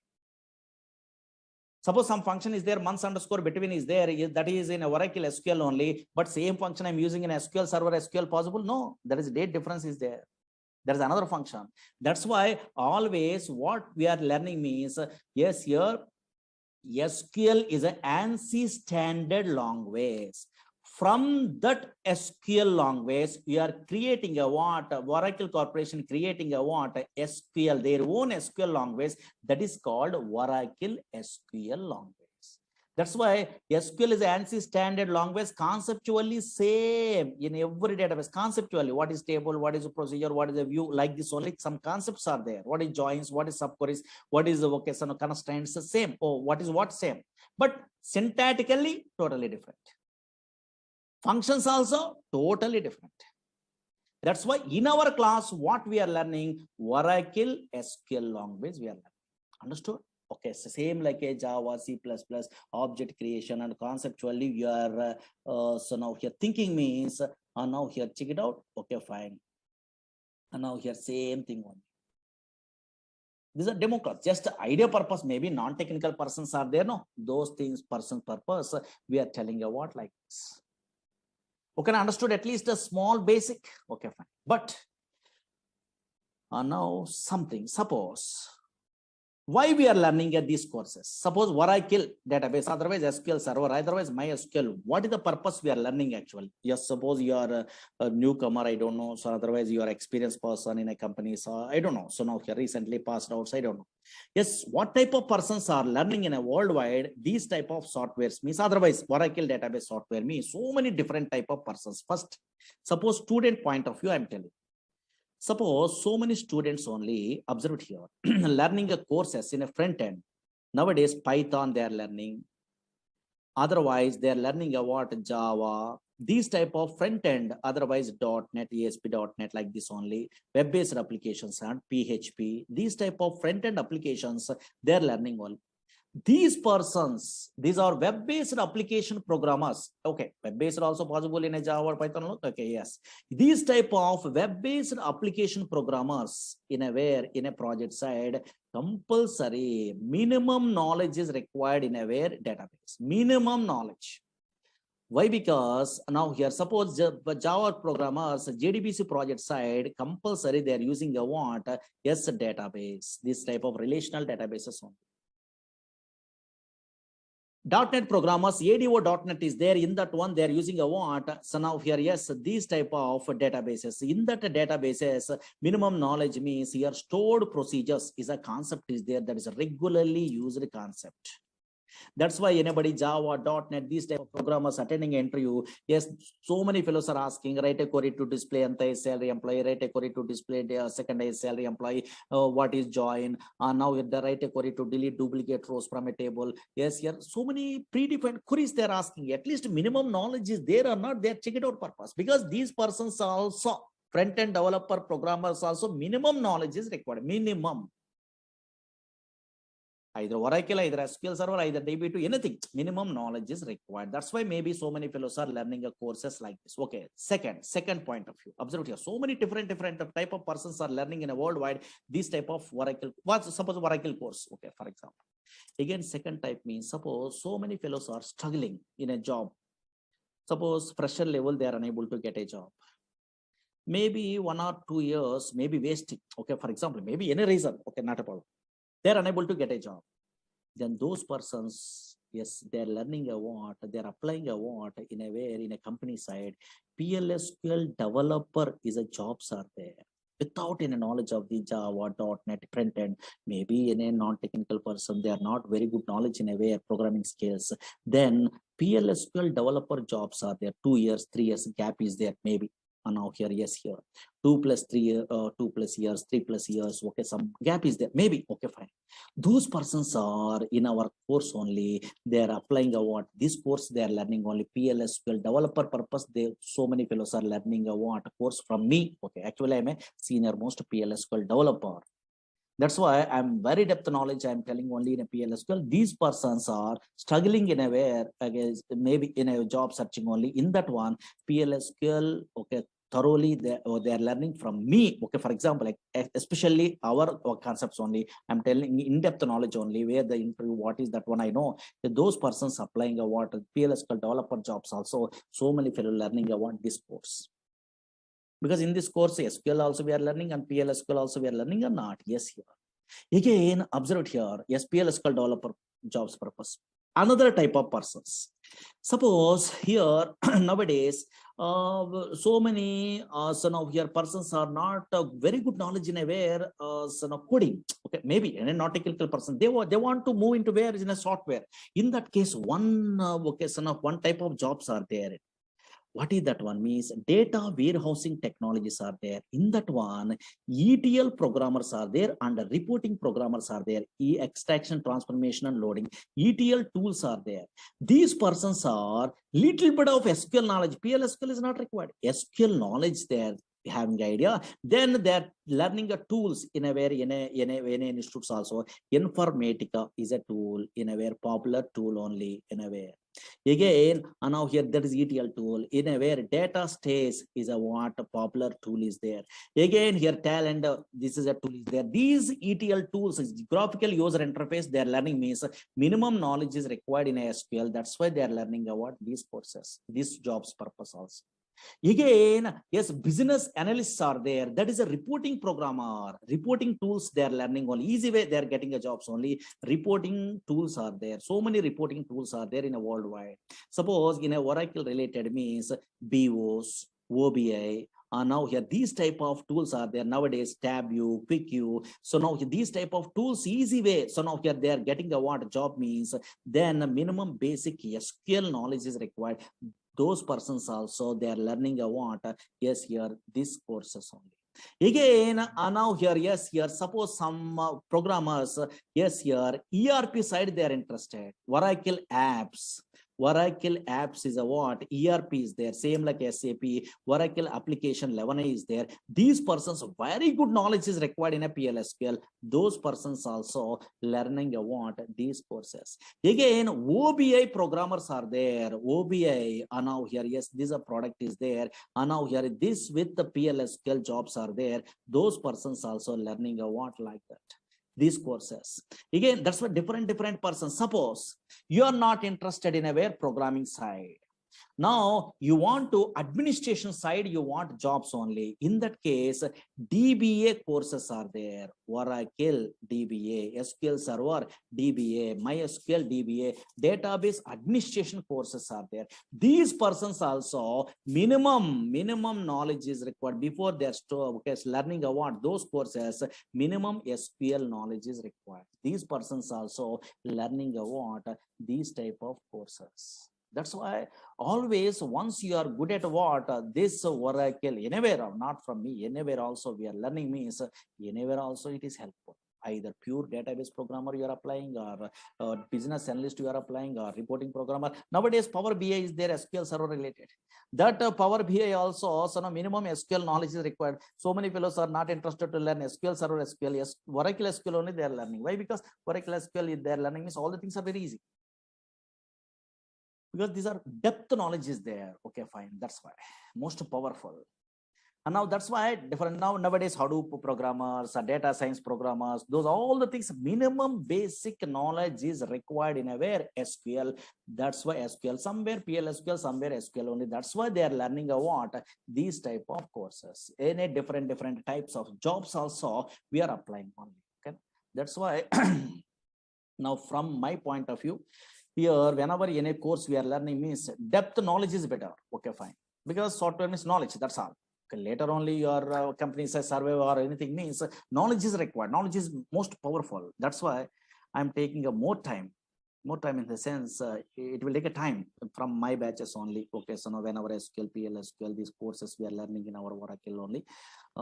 Suppose some function is there, months underscore between is there, that is in a Oracle SQL only, but same function I'm using in SQL server SQL possible? No, there is date difference is there. There is another function. That's why always what we are learning means, yes, here SQL is an ANSI standard language. From that SQL language, we are creating a what? Oracle Corporation creating a what? SQL, their own SQL language, that is called Oracle SQL language. That's why SQL is an ANSI standard language, conceptually same in every database. Conceptually, what is table, what is a procedure, what is a view, like this only some concepts are there. What is joins, what is subqueries, what is the vocation constraints, the same. Oh, what is what same, but syntactically totally different. Functions also totally different. That's why in our class, what we are learning, Oracle SQL language we are learning. Understood? Okay, so same like a Java, C++, object creation, and conceptually we are, so now here thinking means, now here check it out. Okay, fine. And now here same thing only. These are demo class, just idea purpose, maybe non-technical persons are there, no, those things person purpose, we are telling you what like this. Okay, understood at least a small basic. Okay, fine. But now something, suppose why we are learning at these courses. Suppose Oracle database, otherwise SQL server, otherwise MySQL. What is the purpose we are learning actually? Yes, suppose you are a newcomer, I don't know. So otherwise you are experienced person in a company, so I don't know. So now here recently passed out, so I don't know. Yes, what type of persons are learning in a worldwide these type of softwares means, otherwise Oracle database software means so many different type of persons. First, suppose student point of view, I'm telling. Suppose so many students only, observed here, learning a courses in a front end. Nowadays, Python they are learning. Otherwise, they are learning about Java, these type of front end, otherwise .NET, ASP.NET like this only, web-based applications and PHP, these type of front end applications, they are learning all. These persons, these are web-based application programmers. Okay, web-based also possible in a Java or Python. Okay, yes. These type of web-based application programmers in a where in a project side, compulsory minimum knowledge is required in a where database. Minimum knowledge. Why? Because now here, suppose Java programmers, JDBC project side, compulsory they are using a what? Yes, database. This type of relational databases only. .NET programmers, ADO.NET is there, in that one they are using a what? So now here, yes, these type of databases. In that databases, minimum knowledge means here stored procedures is a concept is there, that is a regularly used concept. That's why anybody Java, .NET, these type of programmers attending interview, yes, so many fellows are asking, write a query to display anti-salary employee, write a query to display the secondary salary employee, what is join, now they write a query to delete duplicate rows from a table. Yes, here so many predefined queries they're asking, at least minimum knowledge is there or not, they're check it out purpose, because these persons are also front-end developer programmers also minimum knowledge is required, minimum. Either Oracle, either SQL Server, either DB2, anything, minimum knowledge is required. That's why maybe so many fellows are learning a courses like this. Okay, second point of view. Observe here, so many different type of persons are learning in a worldwide this type of Oracle. Suppose Oracle course, okay, for example. Again, second type means, suppose so many fellows are struggling in a job. Suppose fresher level, they are unable to get a job. maybe 1 or 2 years, maybe wasting. Okay, for example, maybe any reason. Okay, not a problem. They're unable to get a job. Then those persons, yes, they're learning a what, they're applying a what in a way in a company side. PLSQL developer is a jobs are there. Without any knowledge of the Java, .NET, front end, maybe in a non-technical person, they are not very good knowledge in a way of programming skills. Then PLSQL developer jobs are there. 2 years, 3 years gap is there, maybe. And now here, yes, here 2 plus 3 2 plus years, 3 plus years, okay, some gap is there, maybe, okay, fine. Those persons are in our course only. They are applying a what this course, they are learning only PLSQL developer purpose. They so many fellows are learning a what course from me. Okay, actually I'm a senior most PLSQL developer. That's why I'm very depth knowledge. I'm telling only in a PLSQL. These persons are struggling in a way, against maybe in a job searching only. In that one, PLSQL, okay, thoroughly they are learning from me. Okay, for example, like especially our concepts only. I'm telling in-depth knowledge only. Where the interview, what is that one I know. Those persons applying a what PLSQL developer jobs also. So many fellow learning about this course. Because in this course, SQL also we are learning and PLSQL also we are learning or not? Yes, here. Again, observe here, yes, PLSQL developer jobs purpose. Another type of persons. Suppose here nowadays, so many son of here persons are not very good knowledge in a where son of coding. Okay, maybe and a not technical person. They want to move into where is in a software. In that case, one okay, son of one type of jobs are there. What is that one means? Data warehousing technologies are there. In that one, ETL programmers are there and reporting programmers are there. Extraction, transformation and loading. ETL tools are there. These persons are little bit of SQL knowledge. PLSQL is not required. SQL knowledge there, having idea. Then they're learning a tools in a very in a institutes also. Informatica is a tool in a very popular tool only in a way. Again, and now here that is ETL tool in a where data stays is a what a popular tool is there. Again, here talent, this is a tool is there. These ETL tools is graphical user interface. They are learning means minimum knowledge is required in SQL. That's why they are learning about these courses, these jobs purpose also. Again, yes, business analysts are there. That is a reporting programmer. Reporting tools they are learning only. Easy way they are getting a jobs only. Reporting tools are there. So many reporting tools are there in a worldwide. Suppose in a Oracle related means BOS, OBI. Now here these type of tools are there nowadays. TabView, QuickView. So now these type of tools easy way. So now here they are getting a what job means. Then a minimum basic SQL knowledge is required. Those persons also they are learning a what yes here these courses only. Again now here yes here suppose some programmers yes here ERP side they are interested. Oracle apps is a what ERP is there, same like SAP. Oracle application 11 is there. These persons very good knowledge is required in a PLSQL. Those persons also learning a what these courses. Again OBI programmers are there. OBI now here yes this a product is there. Now here this with the PLSQL jobs are there. Those persons also learning a what like that these courses. Again, that's what different persons. Suppose you are not interested in a where programming side. Now you want to administration side, you want jobs only. In that case, DBA courses are there. Oracle DBA, SQL Server DBA, MySQL DBA, database administration courses are there. These persons also minimum knowledge is required before they're learning about those courses. Minimum SQL knowledge is required. These persons also learning about these type of courses. That's why always once you are good at what this Oracle anywhere, not from me, anywhere also we are learning means anywhere also it is helpful. Either pure database programmer you are applying or business analyst you are applying or reporting programmer. Nowadays Power BI is there, SQL Server related. That Power BI also so minimum SQL knowledge is required. So many fellows are not interested to learn SQL Server, SQL, yes, Oracle SQL only they are learning. Why? Because Oracle SQL they are learning means all the things are very easy. Because these are depth knowledge is there. Okay, fine. That's why most powerful. And now that's why different nowadays Hadoop programmers, data science programmers, those all the things, minimum basic knowledge is required in a where SQL. That's why SQL, somewhere PLSQL, somewhere SQL only. That's why they are learning a what these type of courses. In a different types of jobs also we are applying only. Okay, that's why now from my point of view, here whenever in a course we are learning means depth knowledge is better. Okay, fine, because software means knowledge. That's all. Okay, later only your company says survey or anything means knowledge is required. Knowledge is most powerful. That's why I'm taking a more time in the sense it will take a time from my batches only. Okay, so now whenever SQL, PLSQL, these courses we are learning in our Oracle only,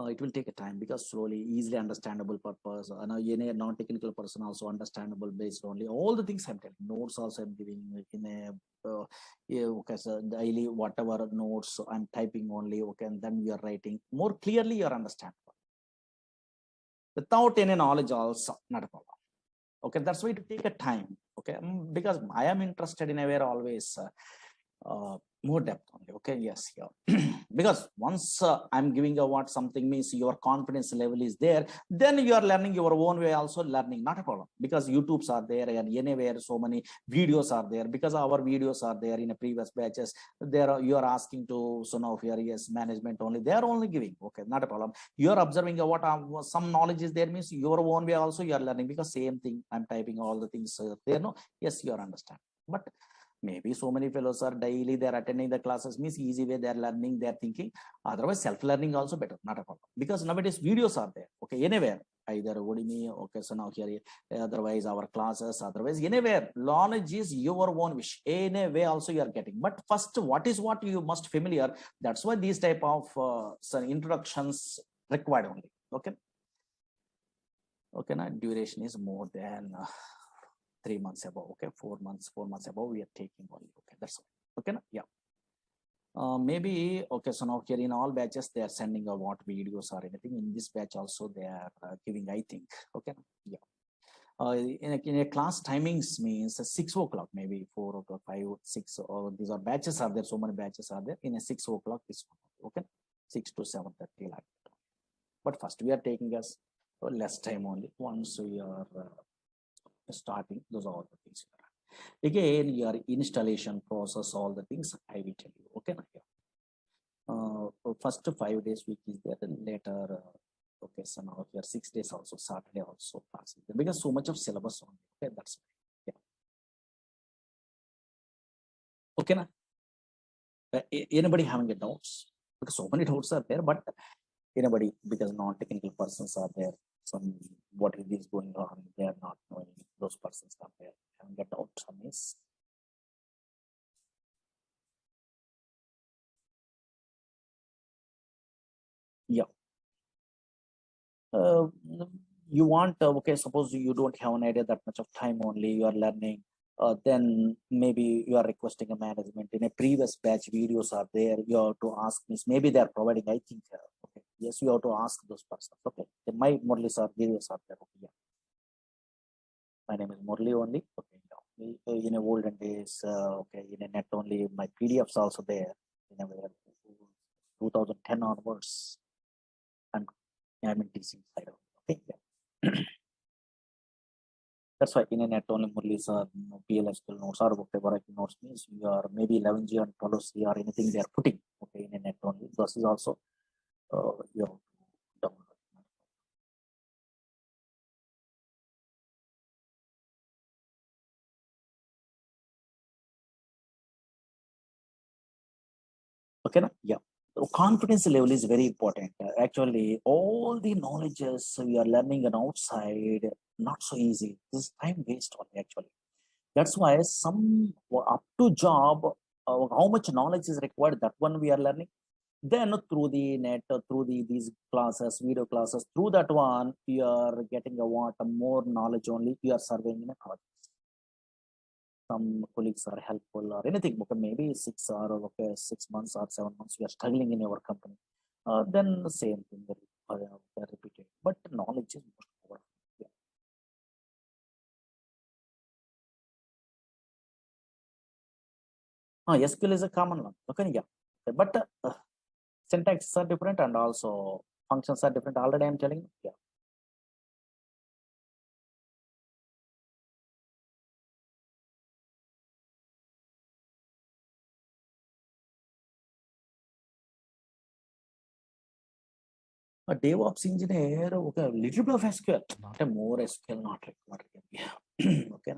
it will take a time because slowly, easily understandable purpose. Now, any non-technical person also understandable based only. All the things I'm telling, notes also I'm giving in a yeah, okay, so daily whatever notes I'm typing only. Okay, and then we are writing more clearly. You understand without any knowledge also not a problem. Okay, that's why it take a time. Okay, because I am interested in a way always more depth only. Okay, yes, yeah. Because once I'm giving a what something means your confidence level is there, then you are learning your own way also learning, not a problem, because YouTubes are there and anywhere so many videos are there, because our videos are there in a previous batches. There are, you are asking to so now here yes management only, they are only giving. Okay, not a problem. You are observing what some knowledge is there means your own way also you are learning, because same thing I'm typing all the things there. No, yes, you are understand. But maybe so many fellows are daily they're attending the classes means easy way they're learning, they're thinking. Otherwise self-learning also better, not a problem, because nowadays videos are there. Okay, anywhere, either Udemy, okay, so now here otherwise our classes, otherwise anywhere knowledge is your own wish, anyway also you are getting. But first what is what you must familiar, that's why these type of some introductions required only. Okay, okay, now duration is more than 3 months above. Okay, 4 months above we are taking only. Okay, that's all. Okay, yeah. Maybe okay, so now here in all batches they are sending a what videos or anything. In this batch also they are giving, I think. Okay, yeah. In a class timings means 6 o'clock, maybe 4 o'clock, 5, 6, or these are batches are there, so many batches are there. In a 6 o'clock this one. Okay, 6 to 7:30 like that. But first we are taking us less time only. Once we are starting, those are all the things. Again, your installation process, all the things I will tell you. Okay, first 5 days week is there, then later okay, so now here 6 days also, Saturday also class, because so much of syllabus on. Okay, that's yeah. Okay, na? Anybody having a doubts? Because so many doubts are there, but anybody, because non-technical persons are there, some what is going on, they are not knowing, those persons are there having a doubt on this. Yeah. Uh, you want okay, suppose you don't have an idea that much of time only you are learning, then maybe you are requesting a management. In a previous batch videos are there, you have to ask this, maybe they are providing, I think. Okay, yes, you have to ask those persons. Okay, then my Murali Sir videos are there. Okay, yeah. My name is Murali only. Okay, yeah. In a olden days, okay, in a net only, my PDFs also there in a 2010 onwards, and I'm in teaching side. Okay, yeah. That's why in a net only Murali Sir, PLSQL notes or whatever notes means you are maybe 11G and 12C or anything they are putting. Okay, in a net only. This is also you have to download. Okay, na? Yeah. So confidence level is very important. Actually, all the knowledges we are learning on outside, not so easy. This is time waste only actually. That's why some up to job, how much knowledge is required, that one we are learning. Then through the net, through these classes, video classes, through that one, you are getting a what more knowledge only. You are surveying in a project. Some colleagues are helpful or anything. Okay, maybe 6 months or 7 months you are struggling in your company. Then the same thing will repeated. But knowledge is more powerful. Yeah. SQL is a common one. Okay, yeah. But syntaxes are different and also functions are different. Already I'm telling you. Yeah. A DevOps engineer, okay, little bit of SQL, not a more SQL, not required. Yeah. Okay.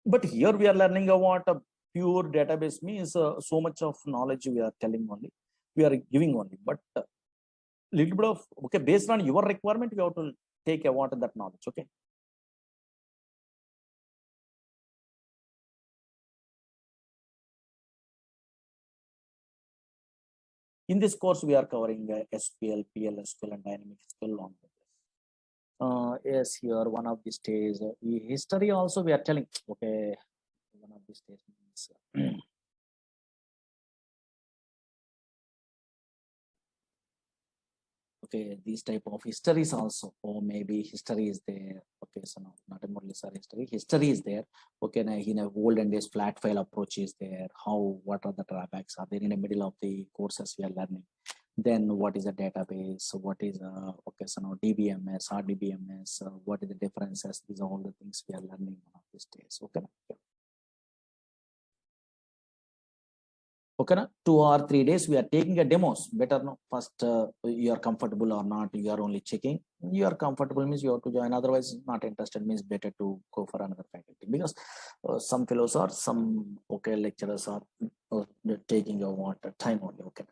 But here we are learning about a pure database means so much of knowledge we are telling only, we are giving only. But little bit of, okay, based on your requirement, we have to take a what that knowledge. Okay. In this course, we are covering SQL, PLSQL, and dynamic SQL along with this. Yes, here one of these days, history also we are telling. Okay, one of these days means, okay, these type of histories also, or maybe history is there. Okay, so no, not a Murali Sir history. History is there. Okay, now in a olden days, flat file approach is there. How, what are the drawbacks are there in the middle of the courses we are learning? Then what is a database? What is okay, so now DBMS, RDBMS, what is the differences? These are all the things we are learning one of these days. Okay. Okay, na? 2 or 3 days we are taking a demos. Better no, first you are comfortable or not, you are only checking. You are comfortable means you have to join, otherwise not interested means better to go for another faculty, because some fellows are, some okay lecturers are taking your water time only. Okay.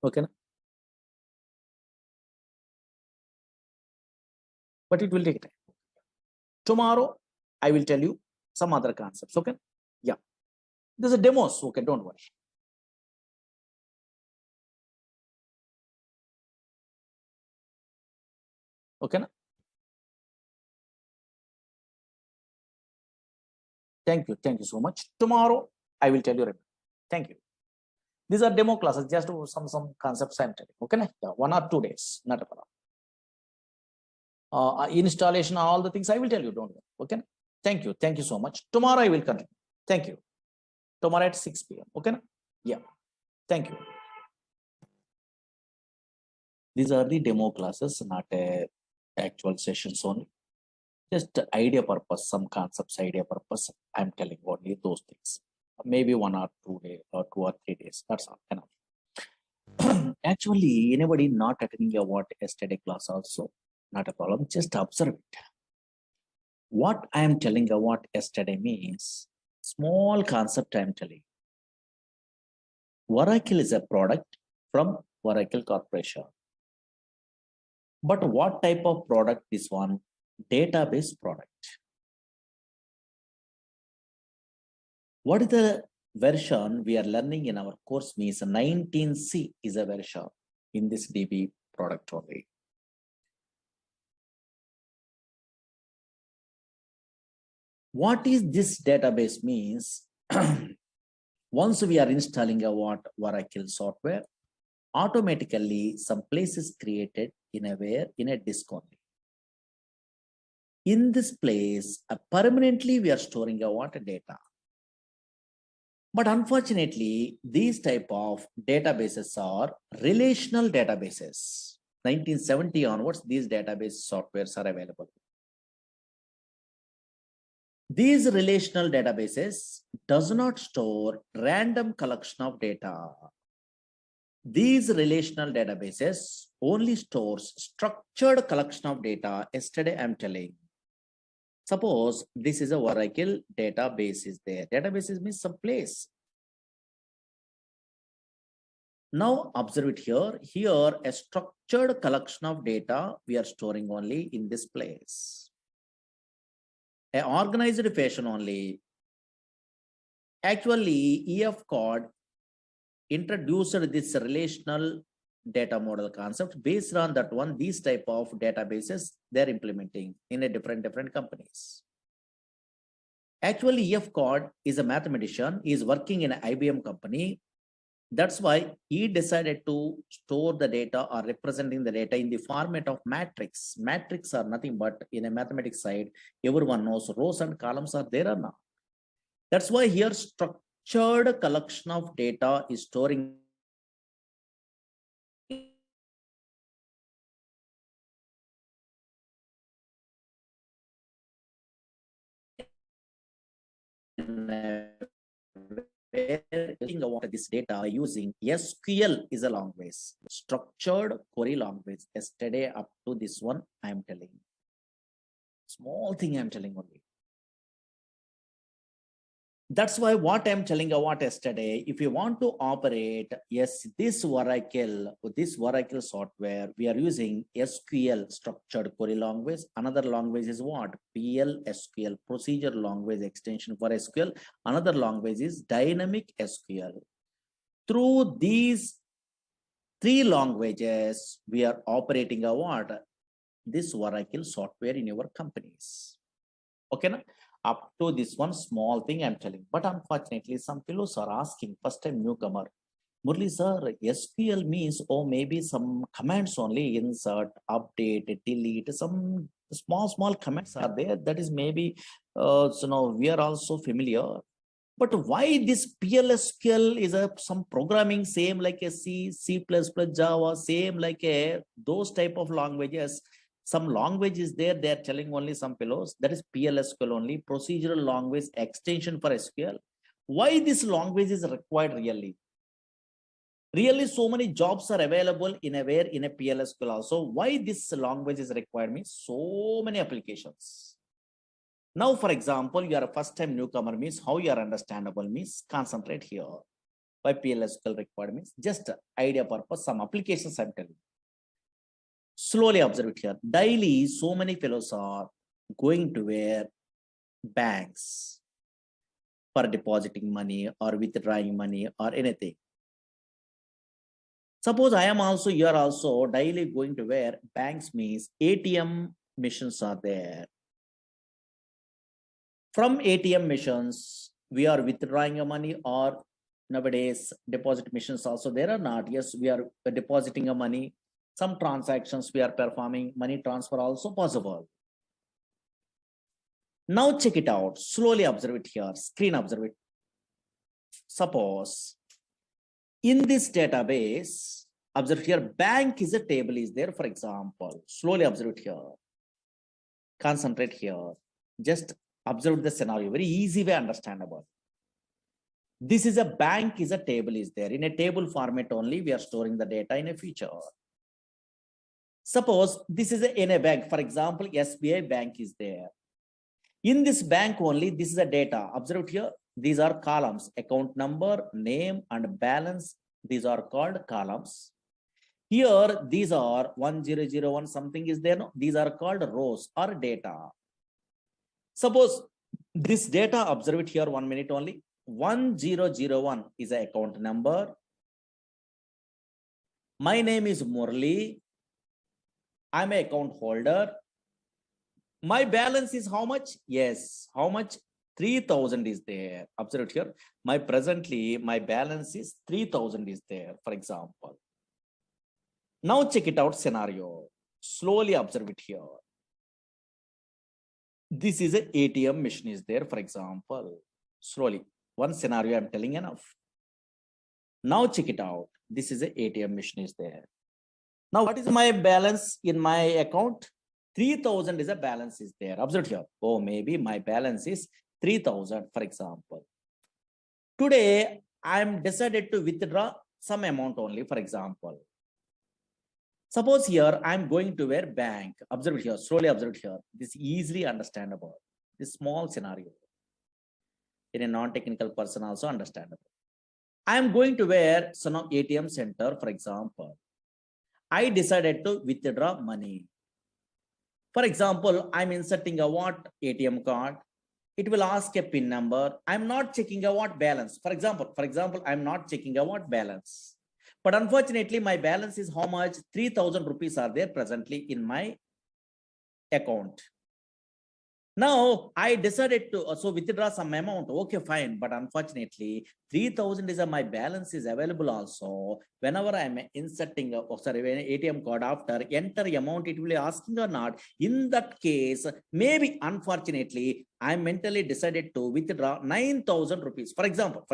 Okay, na? But it will take time. Tomorrow I will tell you some other concepts. Okay. Yeah, there's a demos. Okay, don't worry. Okay, na? Thank you so much. Tomorrow I will tell you. Thank you. These are demo classes, just some concepts I'm telling. Okay, yeah, 1 or 2 days, not a problem. Installation, all the things I will tell you. Don't worry. Okay. Thank you so much. Tomorrow I will continue. Thank you. Tomorrow at 6 p.m. Okay. Yeah. Thank you. These are the demo classes, not a actual sessions only. Just idea purpose, some concepts, idea purpose. I'm telling only those things. Maybe 1 or 2 days or 2 or 3 days. That's all enough. Actually, anybody not attending a what yesterday class also, not a problem. Just observe it. What I am telling you what yesterday means, small concept I am telling. Oracle is a product from Oracle Corporation. But what type of product is one? Database product. What is the version we are learning in our course means 19C is a version in this DB product only. What is this database means? Once we are installing a Oracle software, automatically some place is created in a disk only. In this place, permanently we are storing a data. But unfortunately, these type of databases are relational databases. 1970 onwards, these database softwares are available. These relational databases does not store random collection of data. These relational databases only stores structured collection of data. Yesterday I'm telling. Suppose this is a Oracle database is there. Databases means some place. Now observe it here. Here a structured collection of data we are storing only in this place. An organized fashion only. Actually, EF code introduced this relational data model concept. Based on that one, these type of databases they're implementing in a different companies. Actually, EF code is a mathematician. He is working in an IBM company. That's why he decided to store the data or representing the data in the format of matrix. Matrix are nothing but in a mathematics side, everyone knows rows and columns are there or not. That's why here structured collection of data is storing this data using SQL is a language, structured query language. Yesterday up to this one, I am telling. Small thing I'm telling only. That's why what I'm telling about yesterday, if you want to operate, yes, this Oracle software, we are using SQL, structured query language. Another language is what? PL/SQL, procedure language extension for SQL. Another language is dynamic SQL. Through these three languages, we are operating a what? This Oracle software in your companies. Okay, na? Up to this one small thing I'm telling, but unfortunately, some fellows are asking, first time newcomer, Murali sir, SQL means, oh, maybe some commands only, insert, update, delete, some small commands are there. That is maybe, so now we are also familiar. But why this PLSQL is some programming same like a C++, Java, same like those type of languages. Some language is there, they are telling only some fellows, that is PLSQL only, procedural language extension for SQL. Why this language is required really? Really, so many jobs are available in a PLSQL also. Why this language is required means so many applications. Now, for example, you are a first time newcomer means how you are understandable means concentrate here. Why PLSQL required means just idea purpose, some applications I'm telling. Slowly observe it here. Daily, so many fellows are going to where banks for depositing money or withdrawing money or anything. Suppose I am also, you are also daily going to where banks means ATM machines are there. From ATM machines, we are withdrawing your money, or nowadays deposit machines also there or not? Yes, we are depositing your money. Some transactions we are performing, money transfer also possible. Now check it out. Slowly observe it here. Screen observe it. Suppose in this database, observe here, bank is a table is there, for example. Slowly observe it here. Concentrate here. Just observe the scenario. Very easy way understandable. This is a bank is a table is there. In a table format only, we are storing the data in a feature. Suppose this is in a bank, for example, SBI bank is there. In this bank only, this is a data. Observe here, these are columns, account number, name, and balance. These are called columns. Here, these are 1001, something is there. No? These are called rows or data. Suppose this data, observe it here 1 minute only. 1001 is an account number. My name is Murali. I'm an account holder. My balance is how much? Yes, how much? 3000 is there. Observe it here. My balance is 3000 is there, for example. Now check it out scenario. Slowly observe it here. This is an ATM machine is there, for example. Slowly. One scenario I'm telling enough. Now check it out. This is an ATM machine is there. Now what is my balance in my account? 3000 is a balance is there. Observe here. Oh, maybe my balance is 3000, for example. Today, I'm decided to withdraw some amount only, for example. Suppose here, I'm going to where bank. Observe here, slowly observe here. This is easily understandable. This small scenario. In a non-technical person also understandable. I'm going to where some ATM center, for example. I decided to withdraw money. For example, I'm inserting a what ATM card. It will ask a PIN number. I'm not checking a what balance. For example, I'm not checking a what balance. But unfortunately, my balance is how much? 3000 rupees are there presently in my account. Now I decided to also withdraw some amount. Okay, fine. But unfortunately, 3,000 is my balance is available also. Whenever I'm inserting when ATM card after enter amount, it will be asking or not. In that case, maybe unfortunately, I mentally decided to withdraw 9,000 rupees. For example,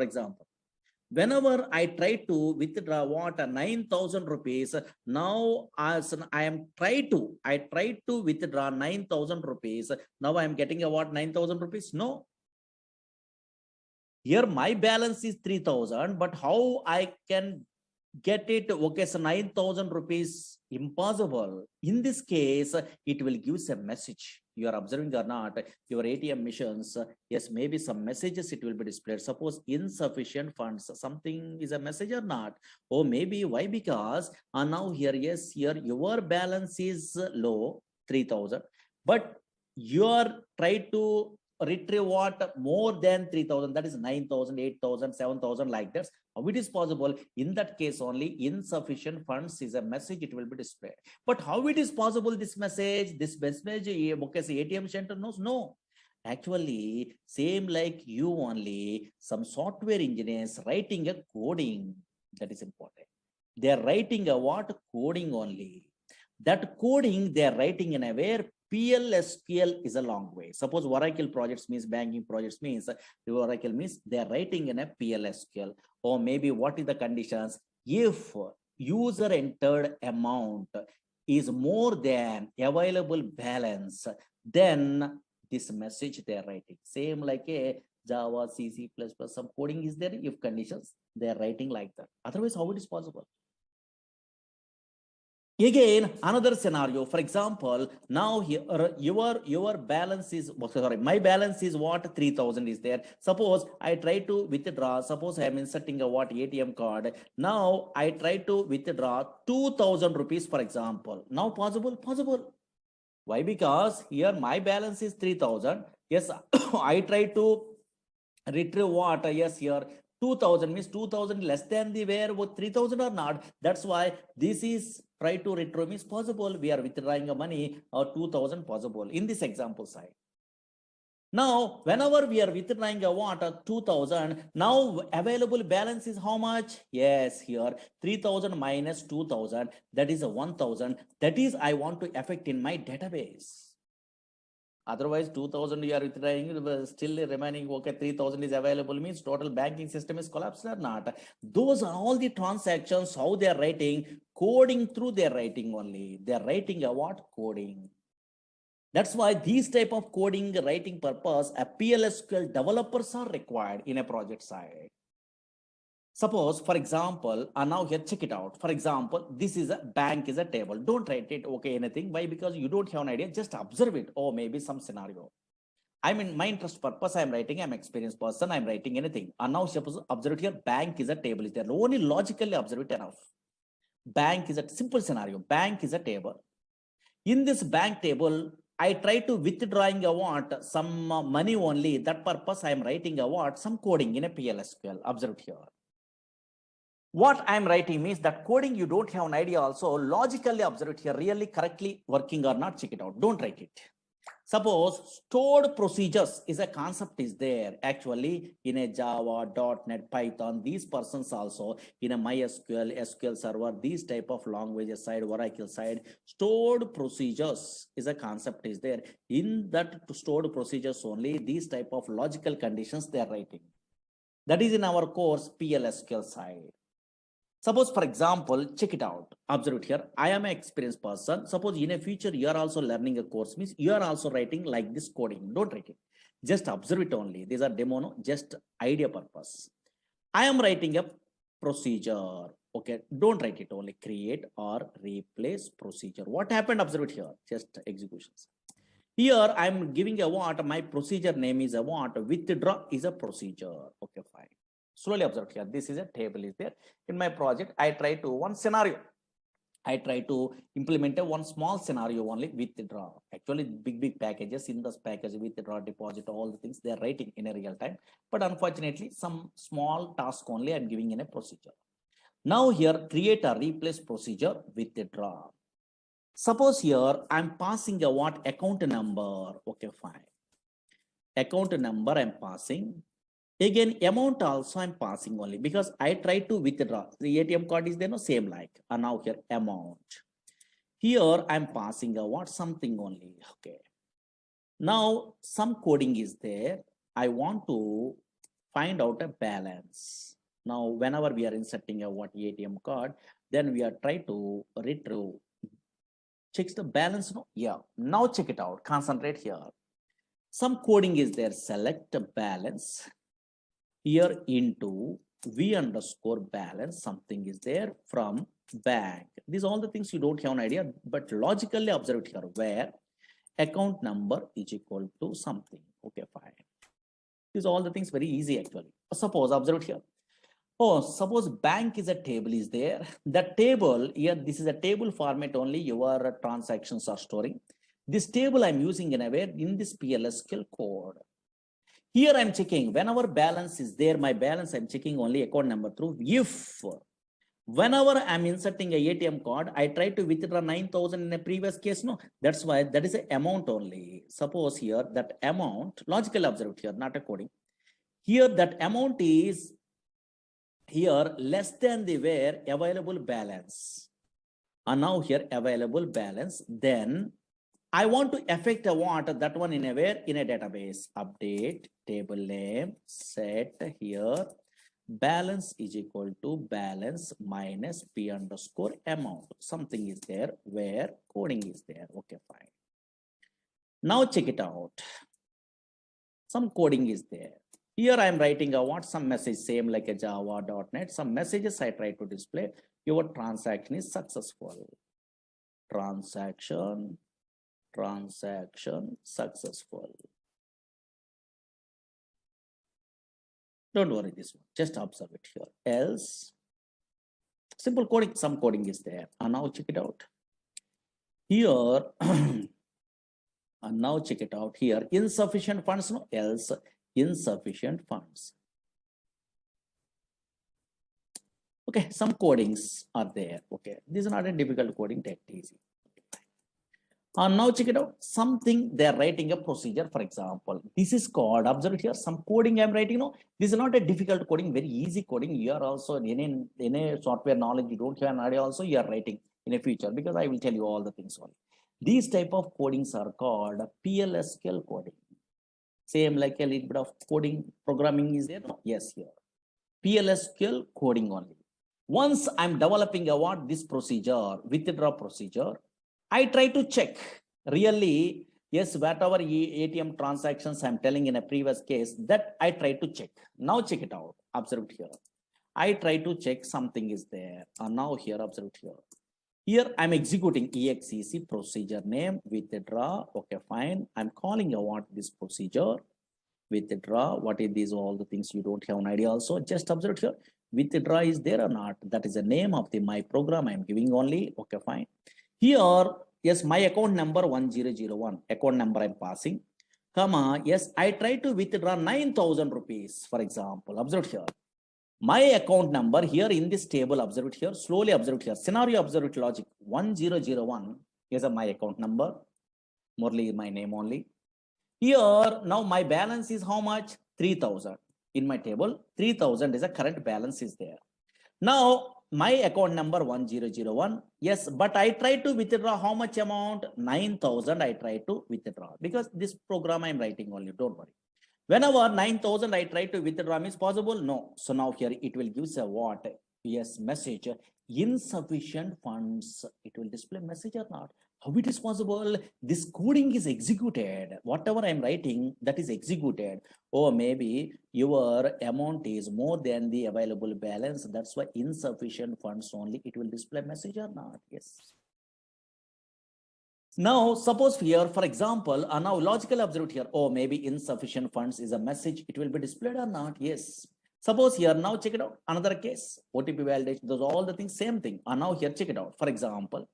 whenever I try to withdraw what 9,000 rupees, now as I try to withdraw 9,000 rupees. Now I am getting a what 9,000 rupees? No. Here my balance is 3,000, but how I can get it? Okay, so 9,000 rupees impossible. In this case, it will give a message. You are observing or not, your ATM machines, yes, maybe some messages it will be displayed. Suppose insufficient funds, something is a message or not. Oh, maybe why? Because now here, yes, here your balance is low, 3,000, but you are trying to retrieve what more than 3,000, that is 9,000, 8,000, 7,000 like that. How it is possible? In that case only insufficient funds is a message, it will be displayed. But how it is possible this message? This message, okay, say ATM center knows? No. Actually, same like you only, some software engineers writing a coding, that is important. They are writing a what? Coding only. That coding they are writing in a where PLSQL is a long way. Suppose Oracle projects means banking projects means Oracle means they are writing in a PLSQL. Or maybe what is the conditions? If user entered amount is more than available balance, then this message they are writing. Same like a Java, C++, some coding is there. If conditions, they are writing like that. Otherwise, how it is possible? Again, another scenario. For example, now here your balance is sorry, my balance is what 3,000 is there. Suppose I try to withdraw. Suppose I am inserting a what ATM card. Now I try to withdraw 2,000 rupees, for example. Now possible? Possible. Why? Because here my balance is 3,000. Yes, I try to retrieve what? Yes, here 2,000 means 2,000 less than the where what 3,000 or not. That's why this is try to retrieve is possible. We are withdrawing a money or 2,000 possible in this example side. Now, whenever we are withdrawing a what 2,000, now available balance is how much? Yes, here 3,000 minus 2,000, that is a 1,000. That is I want to affect in my database. Otherwise, 2,000 you are withdrawing, still remaining, okay, 3,000 is available, means total banking system is collapsed or not. Those are all the transactions, how they are writing, coding through their writing only. They are writing a what? Coding. That's why these type of coding writing purpose, a PLSQL developers are required in a project side. Suppose, for example, now here, check it out. For example, this is a bank is a table. Don't write it, okay, anything. Why? Because you don't have an idea. Just observe it. Or maybe some scenario. I mean, my interest purpose, I'm writing, I'm experienced person, I'm writing anything. And now suppose, observe it here, bank is a table. Is there only logically observe it enough. Bank is a simple scenario. Bank is a table. In this bank table, I try to withdrawing a what? Some money only. That purpose, I'm writing a what? Some coding in a PLSQL. Observe it here. What I'm writing means that coding you don't have an idea also, logically observe it here, really correctly working or not, check it out, don't write it. Suppose stored procedures is a concept is there actually in a Java, .NET, Python, these persons also in a MySQL, SQL Server, these type of languages side, Oracle side, stored procedures is a concept is there. In that stored procedures only, these type of logical conditions they are writing. That is in our course PLSQL side. Suppose, for example, check it out. Observe it here. I am an experienced person. Suppose in a future, you are also learning a course, means you are also writing like this coding. Don't write it. Just observe it only. These are demo, no? Just idea purpose. I am writing a procedure. Okay, don't write it only. Create or replace procedure. What happened? Observe it here. Just executions. Here, I'm giving a what? My procedure name is a what? Withdraw is a procedure. Okay, fine. Slowly observe here. This is a table is there. In my project, I try to one scenario. I try to implement a one small scenario only withdraw. Actually, big packages in this package withdraw, deposit, all the things they are writing in a real time. But unfortunately, some small task only I'm giving in a procedure. Now here, create a replace procedure withdraw. Suppose here I'm passing a what account number. Okay, fine. account number I'm passing. Again, amount also I'm passing only because I try to withdraw. The ATM card is there, no same like. And now here amount. Here I'm passing a what something only. Okay. Now some coding is there. I want to find out a balance. Now whenever we are inserting a what ATM card, then we are trying to retrieve. Checks the balance. No, yeah. Now check it out. Concentrate here. Some coding is there. Select a balance. Here into V underscore balance, something is there from bank. These are all the things you don't have an idea, but logically observe it here where account number is equal to something. Okay, fine. These are all the things very easy actually. Suppose observe it here. Oh, suppose bank is a table is there. The table here, this is a table format only your transactions are storing. This table I'm using in a way in this PLSQL code. Here I'm checking whenever balance is there, my balance I'm checking only account number through. If whenever I'm inserting a ATM card, I try to withdraw 9,000 in a previous case. No, that's why that is an amount only. Suppose here that amount, logical observed here, not a coding. Here that amount is here less than the where available balance. And now here available balance, then I want to affect a what that one in a where in a database. Update table name, set here balance is equal to balance minus P underscore amount. Something is there where coding is there. Okay, fine. Now check it out. Some coding is there. Here I am writing a what some message same like a java.net. Some messages I try to display. Your transaction is successful. Transaction successful. Don't worry this one, just observe it here. Else, simple coding, some coding is there. And now check it out. Here, and now check it out here. Insufficient funds, no, else insufficient funds. Okay, some codings are there. Okay, this is not a difficult coding, take it easy. And now check it out. Something they are writing a procedure, for example. This is called, observe it here, some coding I'm writing. No, this is not a difficult coding, very easy coding. You are also in a software knowledge, you don't have an idea also, you are writing in a future because I will tell you all the things only. These type of codings are called PLSQL coding. Same like a little bit of coding programming is there. No? Yes, here. PLSQL coding only. Once I'm developing a what this procedure, withdraw procedure, I try to check really, yes, whatever ATM transactions I'm telling in a previous case that I try to check. Now check it out. Observe it here. I try to check something is there. And now here, observe it here. Here I'm executing exec procedure name withdraw. Okay, fine. I'm calling a what this procedure withdraw. What is these all the things you don't have an idea also. Just observe it here. Withdraw is there or not? That is the name of the my program I'm giving only. Okay, fine. Here, yes, my account number 1001, account number I'm passing, comma, yes, I try to withdraw 9,000 rupees, for example. Observe here. My account number here in this table, observe it here, slowly observe it here. Scenario, observe it logic. 1001 is my account number. Murali is my name only. Here, now my balance is how much? 3,000. In my table, 3,000 is a current balance is there. Now, my account number 1001, yes, but I try to withdraw how much amount? 9,000 I try to withdraw because this program I'm writing only, don't worry. Whenever 9,000 I try to withdraw means possible? No. So now here it will give a what? Yes, message, insufficient funds. It will display message or not. How it is possible? This coding is executed. Whatever I'm writing, that is executed. Or maybe your amount is more than the available balance. That's why insufficient funds only. It will display message or not. Yes. Now, suppose here, for example, now logical observe here. Oh, maybe insufficient funds is a message. It will be displayed or not? Yes. Suppose here, now check it out. Another case, OTP validation, those all the things, same thing. And now here, check it out. For example,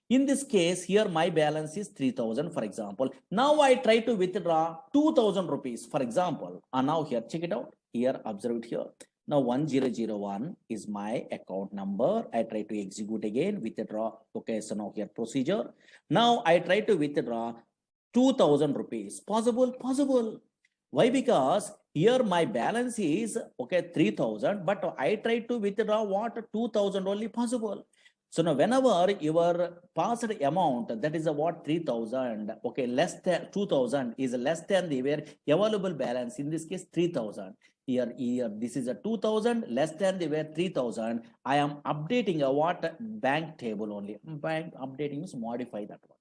in this case, here my balance is 3,000, for example. Now I try to withdraw 2,000 rupees, for example. And now here, check it out. Here, observe it here. Now 1001 is my account number. I try to execute again, withdraw. Okay, so now here procedure. Now I try to withdraw 2,000 rupees. Possible? Possible. Why? Because here my balance is okay 3,000, but I try to withdraw what 2,000 only possible. So now whenever your passed amount, that is a what 3,000, okay, less than 2,000 is less than the available balance, in this case 3,000. Here this is a 2,000 less than the 3,000. I am updating a what bank table only. Bank updating is modify that one.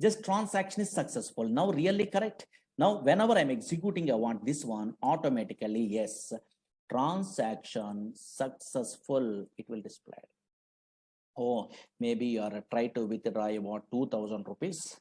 Just transaction is successful. Now really correct. Now, whenever I'm executing, I want this one automatically, yes, transaction successful, it will display. Oh, maybe you are try to withdraw about 2,000 rupees.